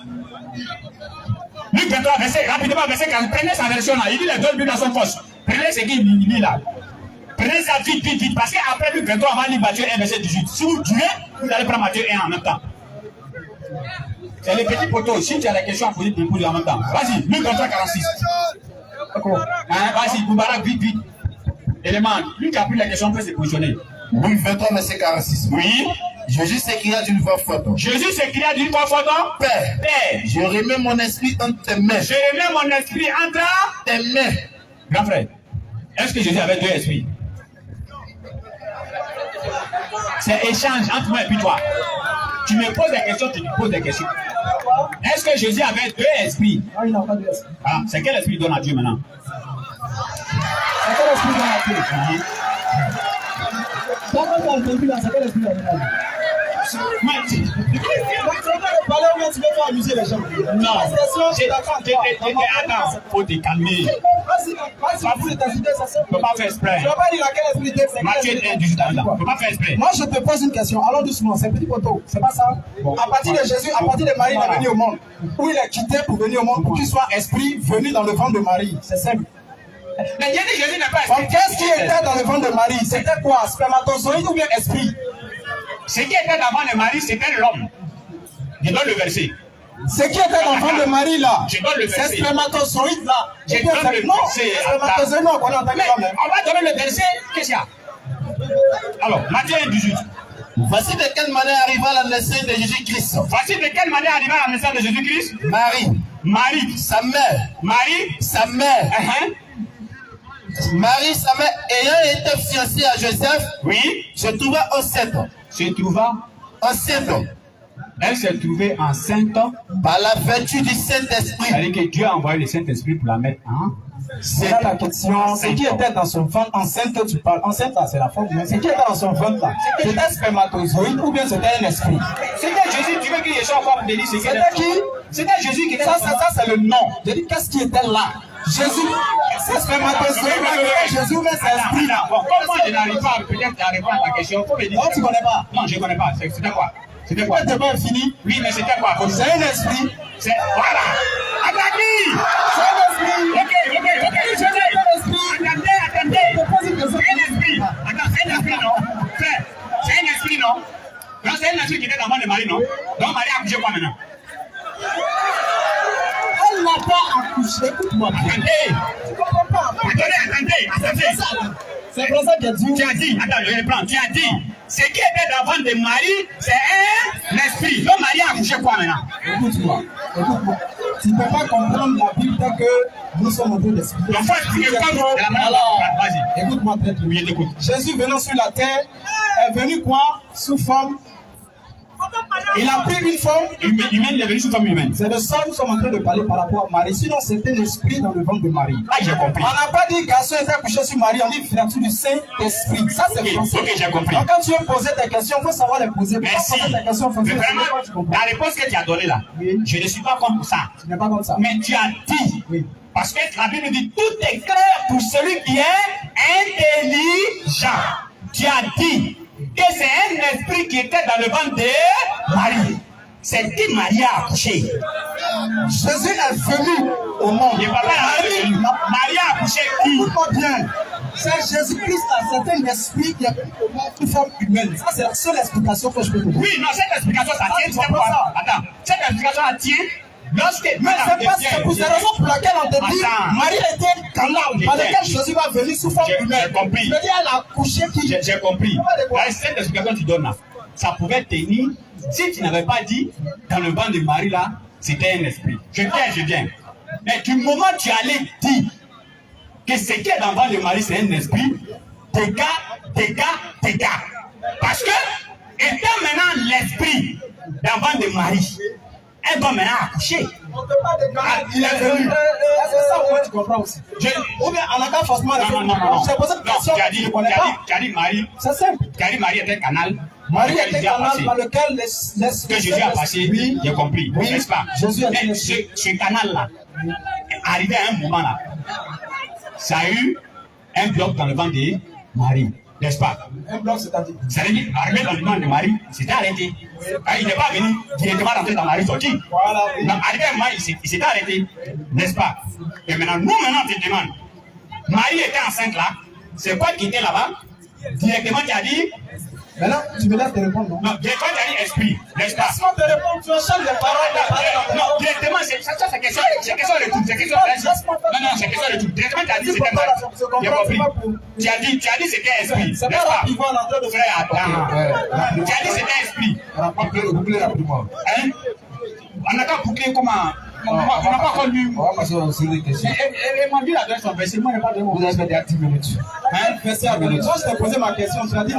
Speaker 3: Luc 23, rapidement, verset 46. Prenez sa version là. Il dit les deux Bibles sont fausses. Prenez ce qu'il dit là. Prenez ça vite, parce qu'après Luc 23, on va lire Matthieu 1, verset 18. Si vous tuez, vous allez prendre Matthieu 1 en même temps. C'est les petits poteaux. Si tu as la question à poser, tu poses en même temps. Vas-y, Luc 23, 46. Vas-y, Boubarak, vite. Élément, lui qui a pris la question peut se positionner.
Speaker 5: Luc 23, verset 46.
Speaker 3: Oui.
Speaker 5: Jésus s'écria d'une voix forte. Père, je remets mon esprit entre tes mains.
Speaker 3: Je remets mon esprit entre
Speaker 5: tes mains.
Speaker 3: Grand frère, Est-ce que Jésus avait deux esprits? C'est échange entre moi et puis toi. Tu me poses des questions, tu me poses des questions. Est-ce que Jésus avait deux esprits?
Speaker 2: Non, il n'a pas deux esprits.
Speaker 3: Ah, c'est quel esprit donne à Dieu maintenant?
Speaker 2: C'est quel esprit dans la Dieu? Quand tu as entendu là, c'est quel esprit dans la Dieu? Tu veux parler ou bien tu veux faire amuser les gens?
Speaker 3: Non, attends, faut te calmer.
Speaker 2: Vas-y, vous les t'agiter, ça c'est.
Speaker 3: Faut pas faire exprès.
Speaker 2: Tu vas pas dire laquelle esprit c'est.
Speaker 3: Matthieu 1, faut pas faire exprès.
Speaker 2: Moi je te pose une question, allons doucement, c'est petit poteau, c'est pas ça? À partir de Jésus, à partir de Marie, il est venu au monde. Où il est quitté pour venir au monde, pour qu'il soit esprit venu dans le ventre de Marie. C'est simple.
Speaker 3: Mais Jésus n'a pas
Speaker 2: esprit. Qu'est-ce qui était dans le ventre de Marie? C'était quoi? Spermatozoïde ou bien esprit?
Speaker 3: Ce qui était dans le ventre de Marie, c'était l'homme. Je donne le verset.
Speaker 2: Ce qui était dans le ventre de Marie là,
Speaker 3: je donne le verset.
Speaker 2: C'est spermatozoïde là.
Speaker 3: Je donne le verset.
Speaker 2: Non, spermatozoïde, non, on a entendu quand même.
Speaker 3: On va donner le verset. Qu'est-ce qu'il y a? Alors, Matthieu 1, 18.
Speaker 5: Voici de quelle manière arriva la naissance de Jésus-Christ.
Speaker 3: Voici de quelle manière arriva la naissance de Jésus-Christ.
Speaker 5: Marie, sa mère.
Speaker 3: Marie,
Speaker 5: sa mère. Marie, sa mère, ayant été fiancée à Joseph,
Speaker 3: oui,
Speaker 5: se trouva enceinte.
Speaker 3: Elle s'est trouvée enceinte
Speaker 5: par la vertu du Saint-Esprit.
Speaker 3: C'est-à-dire que Dieu a envoyé le Saint-Esprit pour la mettre en.
Speaker 2: C'est là la question. Ce qui était dans son ventre, enceinte, tu parles. Enceinte, là, c'est la forme. Mais ce qui était dans son ventre, là, c'était un spermatozoïde ou bien c'était un esprit?
Speaker 3: C'était Jésus. Tu veux qu'il y ait encore pour délice?
Speaker 2: C'était qui?
Speaker 3: C'était Jésus qui était.
Speaker 2: Ça, c'est le nom. J'ai dit, qu'est-ce qui était là? Jésus. C'est spermatozoïde, Jésus, mais c'est esprit là.
Speaker 3: Bon, comme moi, je n'arrive pas peut-être à répondre à ta question, il faut me dire.
Speaker 2: Oh, tu connais pas?
Speaker 3: Non, je ne connais pas. C'était quoi? C'était quoi?
Speaker 2: C'était pas fini.
Speaker 3: Oui, mais c'était quoi?
Speaker 2: C'est un esprit.
Speaker 3: C'est. Voilà! Attaquez!
Speaker 2: C'est un esprit.
Speaker 3: Ok. C'est un esprit. Attendez. C'est un esprit. Attends, c'est un esprit, non? C'est un esprit, non? Non, c'est un esprit qui était dans le ventre de Marie, non? Donc Marie a accouché quoi maintenant?
Speaker 2: Elle n'a pas accouché. Écoute-moi.
Speaker 3: Attendez.
Speaker 2: Tu comprends pas?
Speaker 3: Attendez.
Speaker 2: C'est pour ça que Dieu.
Speaker 3: Tu as dit, attends, je reprends. Tu as dit, ce qui était dans le ventre de Marie, c'est un esprit. Donc Marie a accouché quoi maintenant?
Speaker 2: Écoute-moi. Tu ne peux pas comprendre la Bible tel que nous sommes en train d'expliquer.
Speaker 3: Donc, faut expliquer comment. Alors, vas-y.
Speaker 2: Écoute-moi très bien.
Speaker 3: Oui, écoute.
Speaker 2: Jésus venant sur la terre est venu quoi? Sous forme. Il a pris une forme
Speaker 3: humaine, il est venu sous forme humaine.
Speaker 2: C'est de ça que nous sommes en train de parler par rapport à Marie. Sinon, c'était l'esprit dans le ventre de Marie.
Speaker 3: Ah, j'ai compris.
Speaker 2: On n'a pas dit garçon était couché sur Marie, on dit vertu du Saint-Esprit. Ça, c'est français.
Speaker 3: Ok, j'ai compris.
Speaker 2: Donc, quand tu veux poser tes questions, il faut savoir les poser.
Speaker 3: Merci. Mais vraiment, la réponse que tu as donnée là, oui. Je ne suis pas contre ça.
Speaker 2: Tu n'es pas contre ça.
Speaker 3: Mais tu as dit, oui. Parce que la Bible dit tout est clair pour celui qui est intelligent. Tu as dit que c'est un esprit qui était dans le ventre de Marie. C'est qui Marie a accouché.
Speaker 2: Jésus est venu au monde.
Speaker 3: Marie a accouché qui?
Speaker 2: Écoute-moi bien. C'est Jésus-Christ, c'est un esprit qui est venu au monde sous forme humaine. Ça, c'est la seule explication que je peux te donner.
Speaker 3: Oui, non, cette explication, ça tient. C'est quoi ça? Attends, cette explication, ça tient. Lorsque,
Speaker 2: mais c'est pour cette raison pour laquelle on te dit Marie était un canal par lequel Jésus va venir sous forme humaine.
Speaker 3: J'ai compris.
Speaker 2: Je veux dire, elle a accouché qui?
Speaker 3: J'ai compris. Cette explication que tu donnes là, ça pouvait tenir si tu n'avais pas dit dans le ventre de Marie là, c'était un esprit. Je viens. Mais du moment où tu allais dire que ce qui est dans le ventre de Marie, c'est un esprit, dégâts. Parce que, étant maintenant l'esprit dans le ventre de Marie, elle va maintenant accoucher.
Speaker 2: On ne peut pas déclarer. Il est venu. C'est ça, moi, tu comprends aussi. Ou bien, on n'a pas forcément.
Speaker 3: Non.
Speaker 2: J'ai posé une question.
Speaker 3: Tu as dit Marie.
Speaker 2: C'est simple.
Speaker 3: Tu as dit Marie était un canal.
Speaker 2: Marie était un canal par lequel
Speaker 3: que Jésus a passé. Oui. J'ai compris.
Speaker 2: Oui.
Speaker 3: N'est-ce pas?
Speaker 2: Jésus a
Speaker 3: dit. Ce canal-là, arrivé à un moment là, ça a eu un bloc dans le ventre de Marie. N'est-ce pas?
Speaker 2: Un bloc, c'est-à-dire?
Speaker 3: C'est-à-dire, arrivé dans le ventre de Marie, c'était arrêté. Il n'est pas venu directement rentrer dans Marie sortie.
Speaker 2: Voilà.
Speaker 3: Donc, arrivé à Marie, il s'était arrêté. N'est-ce pas? Et maintenant, on te demande. Marie était enceinte là. C'est quoi qui était là-bas? Directement, tu as dit.
Speaker 2: Maintenant, tu me laisses te répondre, non?
Speaker 3: Non, directement, tu as dit esprit. N'est-ce pas?
Speaker 2: Laisse-moi te répondre, tu enchaînes les paroles.
Speaker 3: Non, directement, c'est question de tout. C'est question de tout. Non, c'est question de tout. Directement, tu as dit c'était Marie. J'ai compris. Tu as dit c'était esprit.
Speaker 2: C'est pas rapidement l'entrée de
Speaker 3: frère. Attends. Tu as dit c'était esprit.
Speaker 1: Boucler rapidement.
Speaker 3: On n'a qu'à boucler comment? On n'a pas encore lu.
Speaker 1: On va passer aux séries de questions.
Speaker 3: Elle m'a dit la dernière fois, verset, moi, je n'ai pas de mots.
Speaker 1: Vous avez déjà 10 minutes.
Speaker 2: Hein? Verset à minutes. Quand je t'ai posé ma question, tu as dit que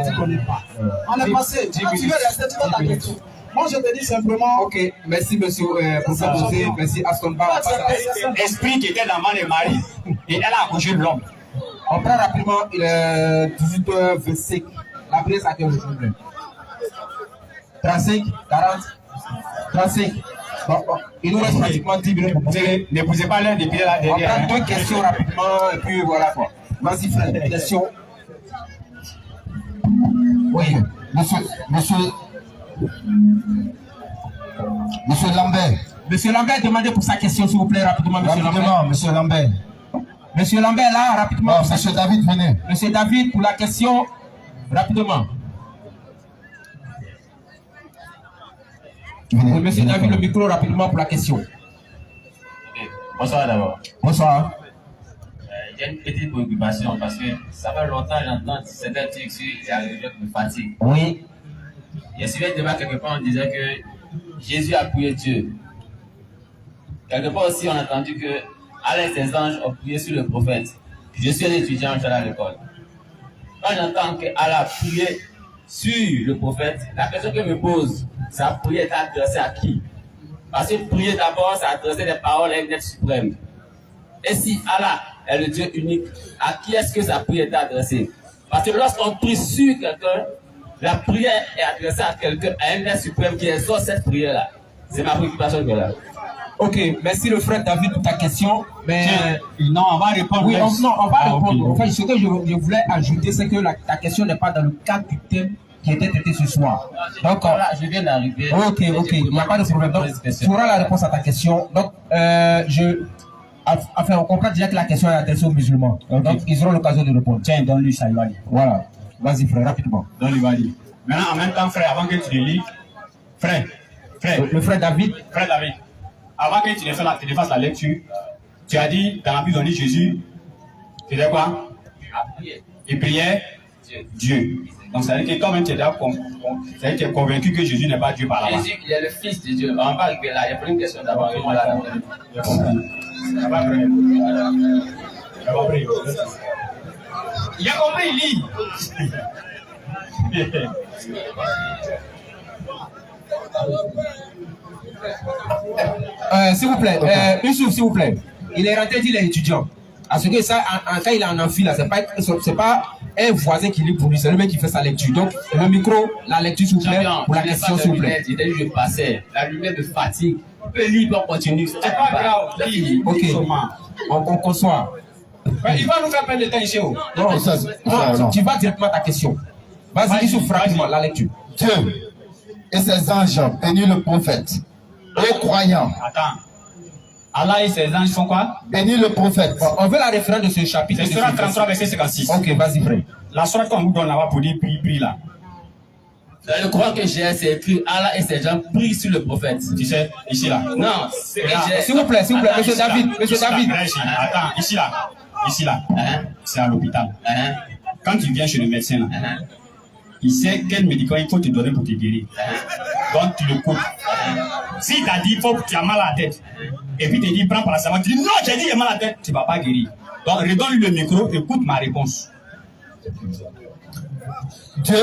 Speaker 2: tu ne connais pas. On est passé. Quand tu veux rester, tu donnes ta question. Moi, je te dis simplement.
Speaker 1: Ok, merci monsieur pour ça poser. Merci Aston Bar.
Speaker 3: Esprit qui était dans le Marie et elle a accouché de l'homme.
Speaker 1: On prend rapidement 18h25. La prière à quelle heure? 35, 40, 35. Bon, il nous reste pratiquement 10 minutes pour poser.
Speaker 3: Ne posez pas l'un des pieds là
Speaker 1: On
Speaker 3: derrière.
Speaker 1: prend deux questions rapidement et puis voilà quoi. Vas-y frère, question.
Speaker 5: Oui, Monsieur Lambert.
Speaker 1: Monsieur Lambert, demandez pour sa question s'il vous plaît rapidement, monsieur Lambert.
Speaker 5: Rapidement, Monsieur Lambert.
Speaker 1: Monsieur Lambert là, rapidement.
Speaker 5: Non, Monsieur David, venez.
Speaker 1: Monsieur David pour la question, rapidement.
Speaker 5: Venez,
Speaker 1: Monsieur
Speaker 5: venez,
Speaker 1: David, le micro rapidement pour la question.
Speaker 6: Bonsoir d'abord.
Speaker 5: Bonsoir.
Speaker 6: J'ai une petite préoccupation parce que ça fait longtemps que j'entends certains trucs sur la religion qui me fatigue.
Speaker 5: Oui.
Speaker 6: Il y a suivi un débat quelque part, on disait que Jésus a prié Dieu. Quelque part aussi, on a entendu que Allah et ses anges ont prié sur le prophète. Je suis un étudiant, je suis à l'école. Quand j'entends que Allah a prié sur le prophète, la question que je me pose, sa prière est adressée à qui? Parce que prier d'abord, c'est adresser des paroles à un être suprême. Et si Allah est le Dieu unique, à qui est-ce que sa prière est adressée? Parce que lorsqu'on prie sur quelqu'un, la prière est adressée à quelqu'un, à un être suprême qui exauce cette prière-là. C'est ma préoccupation que là.
Speaker 1: Ok, merci le frère David pour ta question. Mais
Speaker 3: Non, on va répondre.
Speaker 1: oui, on va répondre.
Speaker 3: Okay.
Speaker 1: Enfin, ce que je voulais ajouter, c'est que ta question n'est pas dans le cadre du thème qui était traité ce soir. Donc,
Speaker 6: Voilà, je viens d'arriver.
Speaker 1: ok, il n'y a pas de problème. Donc, tu auras la réponse à ta question. Donc, enfin, on comprend déjà que la question est adressée aux musulmans.
Speaker 3: Okay.
Speaker 1: Donc, ils auront l'occasion de répondre.
Speaker 3: Tiens, donne-lui ça, il va lire.
Speaker 1: Voilà. Vas-y, frère, rapidement.
Speaker 3: Donne-lui, va lire. Maintenant, en même temps, frère, avant que tu le lis, frère,
Speaker 1: Le frère David.
Speaker 3: frère David, avant que tu ne fasses la lecture, tu as dit, dans la Bible, on dit Jésus, tu disais quoi? Il priait Dieu. Donc, ça veut dire que quand même tu es convaincu que Jésus n'est pas Dieu par là-bas.
Speaker 6: Jésus, il est le Fils de Dieu. On va arriver là. Il y a pas une question d'abord.
Speaker 3: J'ai compris. Ça va, frère. J'ai compris. Il a compris, il lit.
Speaker 1: S'il vous plaît, Youssouf, s'il vous plaît. Il est rentré dire les étudiants. Parce que ça, quand il est en amphi, là, c'est pas un voisin qui lit pour lui, c'est le mec qui fait sa lecture. Donc, le micro, la lecture, s'il vous plaît, pour la question, s'il vous plaît.
Speaker 6: Il a dit, je passais. La lumière me fatigue. On peut lire, on continue.
Speaker 3: C'est pas grave. Lis.
Speaker 1: Ok, on conçoit.
Speaker 3: Il va nous faire perdre le temps ici.
Speaker 1: Non, tu vas directement à ta question. Vas-y, Youssouf, rapidement, la lecture.
Speaker 5: Dieu et ses anges bénissent le prophète. Les croyants.
Speaker 3: Attends. Allah et ses anges font quoi?
Speaker 5: Bénis le prophète.
Speaker 1: On veut la référence de ce chapitre.
Speaker 3: C'est Surah 33, verset 56.
Speaker 1: Ok, vas-y, frère.
Speaker 3: La sourate qu'on vous donne là-bas pour dire prie là.
Speaker 6: Dans le Coran que j'ai, c'est écrit Allah et ses gens prient sur le prophète.
Speaker 3: Tu sais, ici là.
Speaker 6: Non,
Speaker 1: S'il vous plaît, monsieur David, monsieur David.
Speaker 3: Attends, ici là. C'est à l'hôpital. Quand tu viens chez le médecin là, il sait quel médicament il faut te donner pour te guérir. Donc tu le coupes. Si tu as dit tu as mal à la tête, et puis tu dis prends paracétamol, tu dis non, j'ai dit j'ai mal à la tête, tu ne vas pas guérir. Donc redonne-lui le micro, écoute ma réponse.
Speaker 5: Dieu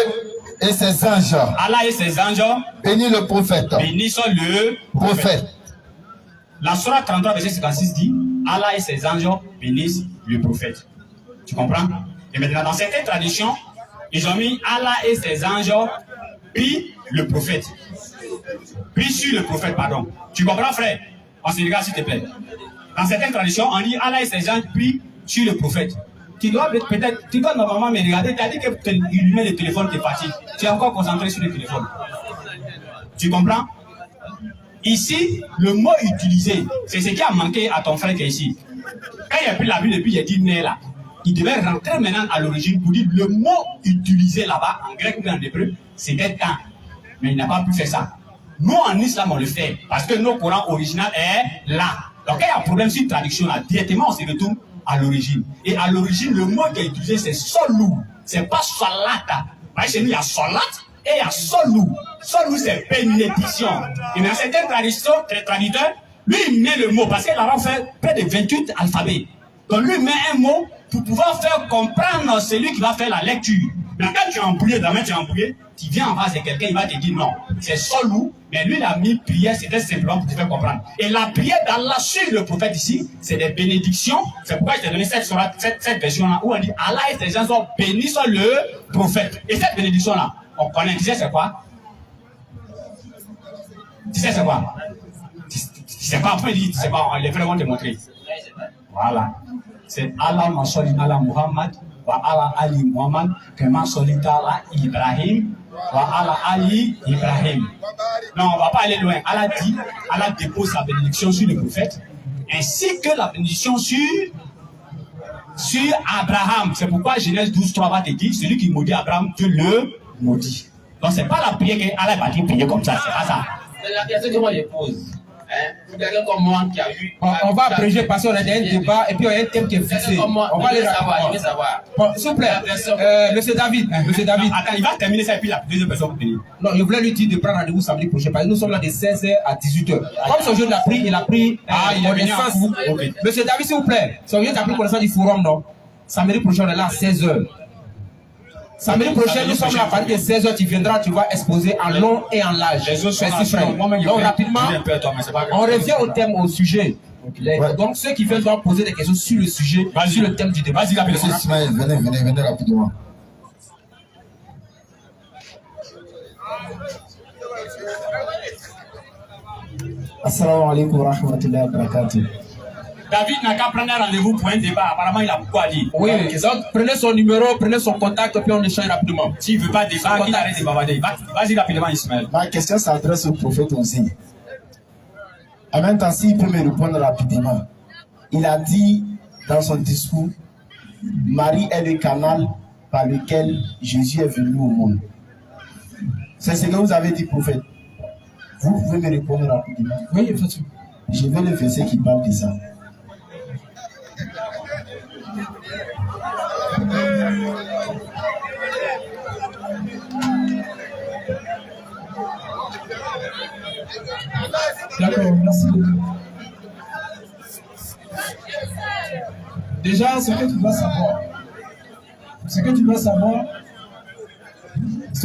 Speaker 5: et ses anges
Speaker 3: Allah et ses anges
Speaker 5: bénis le prophète.
Speaker 3: bénissent le
Speaker 5: Prophète.
Speaker 3: La sourate 33, verset 56 dit Allah et ses anges bénissent le prophète. Tu comprends? Et maintenant, dans certaines traditions, ils ont mis Allah et ses anges prient le prophète. Prie sur le prophète, pardon. Tu comprends, frère? On se regarde, s'il te plaît. Dans certaines traditions, on dit Allah et ses anges prient sur le prophète. Tu dois peut-être, tu dois normalement me regarder. Tu as dit que il met le téléphone te fatigue. Tu es encore concentré sur le téléphone. Tu comprends? Ici, le mot utilisé, c'est ce qui a manqué à ton frère qui est ici. Quand il a pris la Bible et puis il a dit né là, il devait rentrer maintenant à l'origine pour dire le mot utilisé là-bas, en grec ou en hébreu, c'était temps. Mais il n'a pas pu faire ça. Nous, en islam, on le fait parce que notre Coran original est là. Donc, quand il y a un problème sur une traduction là, directement, on se retourne à l'origine. Et à l'origine, le mot qui est utilisé, c'est solou. C'est pas salata. Chez nous, il y a salat et il y a solou. Solou, c'est bénédiction. Et dans certaines traditions, les traducteurs, Lui, il met le mot, parce qu'il a fait près de 28 alphabets. Donc lui, il met un mot pour pouvoir faire comprendre celui qui va faire la lecture. Mais quand tu es embrouillé, tu viens en face de quelqu'un, il va te dire non, c'est Solou, mais lui, il a mis prière, c'était simplement pour te faire comprendre. Et la prière d'Allah sur le prophète ici, c'est des bénédictions. C'est pourquoi je t'ai donné cette version-là, où on dit Allah et ses gens sont bénis sur le prophète. Et cette bénédiction-là, on connaît, tu sais c'est quoi? Tu sais c'est quoi? Tu sais pas, après il dit, tu sais pas, les frères vont te montrer. Voilà. C'est Allah Masoli ala Muhammad wa ala Ali Muhammad kama solita ala Ibrahim wa ala Ali Ibrahim. Non, on va pas aller loin. Allah dit, Allah dépose sa bénédiction sur le prophète ainsi que la bénédiction sur Abraham. C'est pourquoi Genèse 12:3 va te dire, celui qui maudit Abraham, Dieu le maudit. Donc c'est pas la prière que Allah va dire prier comme ça, c'est pas ça.
Speaker 6: C'est la question que moi je pose. Pour quelqu'un comme moi qui a eu.
Speaker 1: On va abréger parce qu'on a un débat et puis il y a un thème qui est fixé. On va aller
Speaker 6: savoir, je veux savoir.
Speaker 1: Bon, s'il vous plaît, monsieur David.
Speaker 3: Attends, il va terminer ça et puis la deuxième personne va venir.
Speaker 1: Non, je voulais lui dire de prendre rendez-vous samedi prochain parce que nous sommes là de 16h à 18h. Comme son jeune il a pris connaissance.
Speaker 3: Okay.
Speaker 1: Monsieur David, s'il vous plaît, son jeune a pris connaissance du forum, non? Samedi prochain, on est là à 16h. Samedi prochain, nous sommes là à partir de 16h, tu viendras, tu vas exposer en long et en large. Donc rapidement, on revient au thème, au sujet. Donc ceux qui viennent doivent poser des questions sur le sujet, sur le thème du débat.
Speaker 2: Vas-y, Monsieur Ismaël, venez rapidement. Assalamu alaikum wa rahmatullahi wa barakatuh.
Speaker 3: David n'a qu'à prendre un rendez-vous pour un débat. Apparemment, il a beaucoup à dire.
Speaker 1: Oui, donc prenez son numéro, prenez son contact, puis on échange rapidement.
Speaker 3: S'il ne veut pas débattre, qu'il arrête de bavarder. Vas-y rapidement, Ismaël.
Speaker 2: Ma question s'adresse au prophète aussi. En même temps, s'il peut me répondre rapidement. Il a dit dans son discours, Marie est le canal par lequel Jésus est venu au monde. C'est ce que vous avez dit, prophète. Vous pouvez me répondre rapidement.
Speaker 1: Oui, effectivement.
Speaker 2: Je veux le verset qui parle de ça.
Speaker 7: D'accord, merci. Déjà, ce que tu dois savoir, ce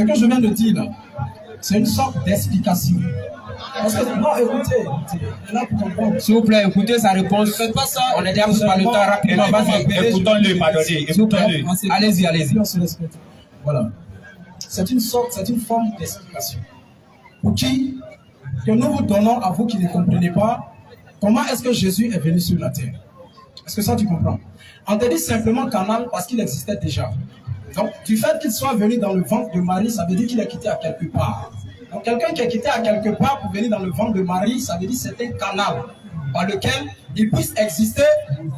Speaker 7: que je viens de dire là, c'est une sorte d'explication. Parce que, non, écoutez, là pour comprendre.
Speaker 1: S'il vous plaît, écoutez sa réponse. Ne faites pas ça. On est déjà par le temps rapidement.
Speaker 3: Écoutons-le, pardonnez. Écoutons-le.
Speaker 1: Allez-y.
Speaker 7: On se respecte. Voilà. C'est une forme d'explication. Pour qui, que nous vous donnons à vous qui ne comprenez pas, comment est-ce que Jésus est venu sur la terre. Est-ce que ça tu comprends? On te dit simplement canal parce qu'il existait déjà. Donc, du fait qu'il soit venu dans le ventre de Marie, ça veut dire qu'il est quitté à quelque part. Donc, quelqu'un qui est quitté à quelque part pour venir dans le ventre de Marie, ça veut dire que c'est un canal par lequel il puisse exister,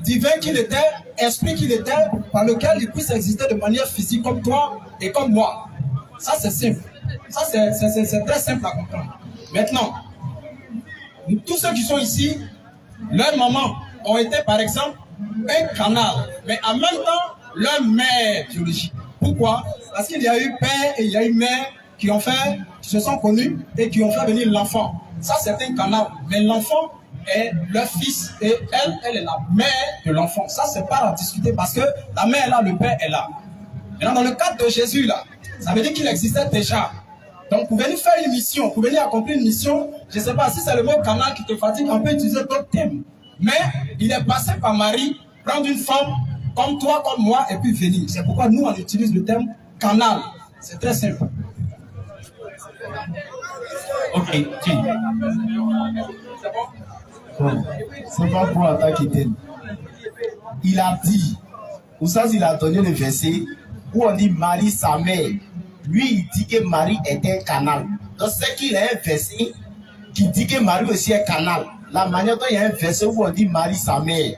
Speaker 7: divin qu'il était, esprit qu'il était, par lequel il puisse exister de manière physique comme toi et comme moi. Ça, c'est simple. Ça, c'est très simple à comprendre. Maintenant, tous ceux qui sont ici, leurs mamans ont été, par exemple, un canal, mais en même temps, leur mère biologique. Pourquoi? Parce qu'il y a eu père et il y a eu mère qui se sont connus et qui ont fait venir l'enfant. Ça, c'est un canal. Mais l'enfant est leur fils et elle est la mère de l'enfant. Ça, c'est pas à discuter parce que la mère est là, le père est là. Maintenant, dans le cadre de Jésus, là, ça veut dire qu'il existait déjà. Donc, pour venir faire une mission, pour venir accomplir une mission, je ne sais pas si c'est le mot canal qui te fatigue, on peut utiliser d'autres thèmes. Mais il est passé par Marie, prendre une forme comme toi, comme moi, et puis venir. C'est pourquoi nous, on utilise le terme canal. C'est très simple.
Speaker 3: Ok,
Speaker 2: C'est pas pour attaquer. Il a dit, ou ça, il a donné le verset où on dit Marie, sa mère. Lui, il dit que Marie est un canal. Donc, c'est qu'il y a un verset qui dit que Marie aussi est canal. La manière dont il y a un verset où on dit Marie, sa mère.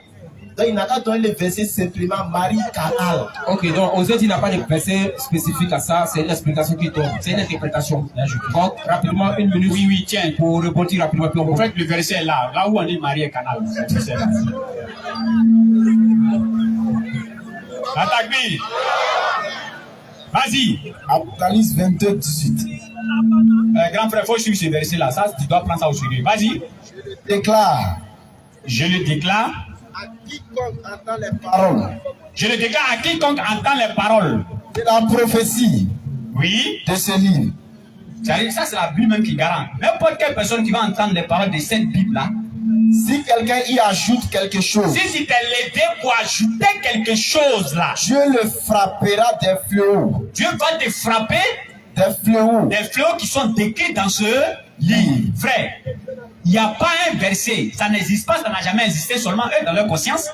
Speaker 2: Donc, il n'a qu'à donner le verset simplement Marie, canal.
Speaker 1: Ok, donc, Osée, il n'a pas de verset spécifique à ça. C'est une explication qui donne. C'est une interprétation. Donc, rapidement, une minute.
Speaker 3: Oui, tiens.
Speaker 1: Pour rebondir rapidement.
Speaker 3: En fait, le verset est là. Là où on dit Marie est canal. C'est là. Attaque-lui. Vas-y.
Speaker 2: Apocalypse 22, 18.
Speaker 3: Grand frère, il faut suivre ce verset-là. Ça, tu dois prendre ça au sérieux. Vas-y.
Speaker 5: déclare.
Speaker 3: Je le déclare.
Speaker 5: À quiconque entend les paroles.
Speaker 3: Je le déclare à quiconque entend les paroles.
Speaker 5: C'est la prophétie.
Speaker 3: Oui.
Speaker 5: De ce livre.
Speaker 3: Ça, c'est la Bible même qui garant. N'importe quelle personne qui va entendre les paroles de cette Bible-là,
Speaker 5: si quelqu'un y ajoute quelque chose,
Speaker 3: si tu t'es levé pour ajouter quelque chose là,
Speaker 5: Dieu le frappera des fléaux.
Speaker 3: Dieu va te frapper
Speaker 5: des
Speaker 3: fléaux qui sont décrits dans ce livre. Frère, il n'y a pas un verset, ça n'existe pas, ça n'a jamais existé, seulement eux dans leur conscience,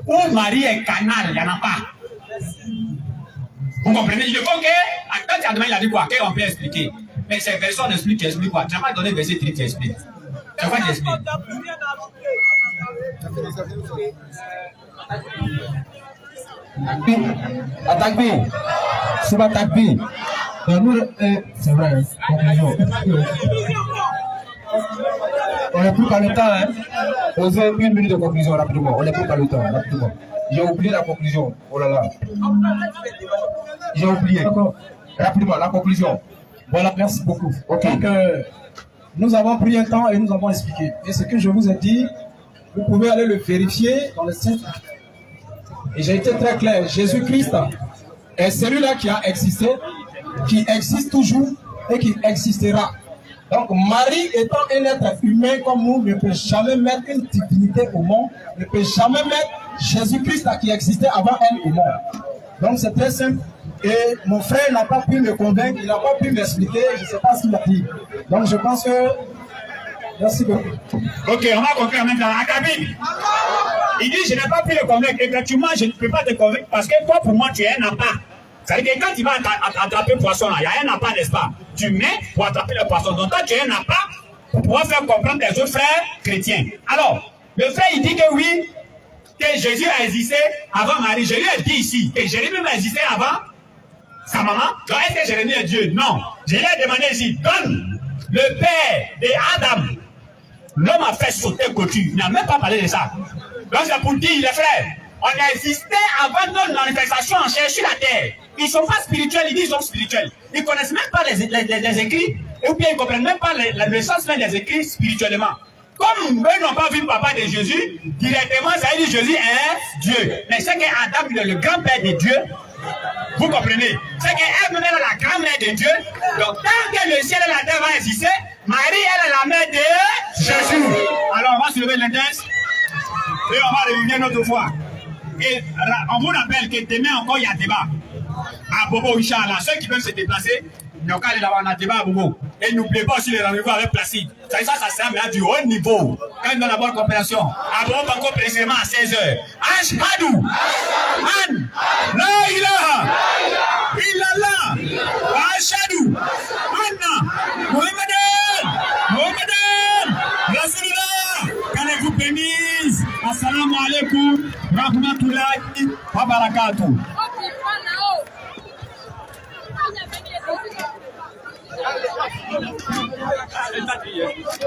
Speaker 3: où Marie est canal, il n'y en a pas. Vous comprenez? Il faut que, quand tu as demandé, il a dit quoi? Qu'on peut expliquer. Mais ces versets expliquent quoi? Tu n'as pas donné le verset qui explique. Tu vas t'expliquer.
Speaker 1: Attaque-B. C'est pas attaque-B. C'est vrai, conclusion. On n'est plus qu'à le temps, hein. On fait 1 minute de conclusion rapidement. On n'est plus qu'à le temps, rapidement. J'ai oublié la conclusion. Oh là là. J'ai oublié. Rapidement, la conclusion.
Speaker 7: Voilà, merci beaucoup.
Speaker 1: Ok.
Speaker 7: Donc, nous avons pris un temps et nous avons expliqué. Et ce que je vous ai dit, vous pouvez aller le vérifier dans le Saint. Et j'ai été très clair. Jésus-Christ est celui-là qui a existé, qui existe toujours et qui existera. Donc, Marie étant un être humain comme nous, ne peut jamais mettre une divinité au monde, ne peut jamais mettre Jésus-Christ qui existait avant elle au monde. Donc, c'est très simple. Et mon frère n'a pas pu me convaincre, il n'a pas pu m'expliquer, je ne sais pas ce qu'il a dit. Donc, je pense que... Merci beaucoup.
Speaker 3: Ok, on va conclure maintenant à Kabine. Il dit, je n'ai pas pu le convaincre. Effectivement, je ne peux pas te convaincre parce que toi, pour moi, tu es un appât. C'est-à-dire que quand tu vas attraper le poisson, là, il y a un appât, n'est-ce pas? Tu mets pour attraper le poisson. Donc, toi, tu es un appât pour pouvoir faire comprendre tes autres frères chrétiens. Alors, le frère, il dit que oui, que Jésus a existé avant Marie. Je lui ai dit ici que Jérémie a existé avant sa maman. Donc, est-ce que Jérémie est Dieu? Non. Je lui ai demandé ici, donne le père de Adam. L'homme a fait sauter Cotu. Il n'a même pas parlé de ça. Donc, c'est pour dire, les frères, on a existé avant notre manifestation en chair sur la terre. Ils ne sont pas spirituels, ils disent qu'ils sont spirituels. Ils ne connaissent même pas les écrits, ou bien ils ne comprennent même pas le sens même des écrits spirituellement. Comme eux n'ont pas vu le papa de Jésus, directement, ça veut dire Jésus est Dieu. Mais c'est qu'Adam, il est le grand-père de Dieu. Vous comprenez? C'est qu'elle même est la grand-mère de Dieu. Donc, tant que le ciel et la terre vont exister, Marie, elle est la mère de Jésus. Alors, on va soulever l'index et on va revenir une autre fois. Et on vous rappelle que demain encore, il y a débat. À Bobo, Inch'Allah. Ceux qui peuvent se déplacer, ils n'ont qu'à aller là-bas, on a débat à Bobo. Et n'oubliez pas aussi les rendez-vous avec Placide. Ça sert à du haut niveau. Quand ils ont la bonne compréhension. À Bobo, encore précisément à 16h. Ashhadu an la ilaha illallah ashhadu anna Muhammadan Rasulullah. Qu'allez-vous bénisse. Assalamu alaikum rahmatullahi wa barakatuh. Está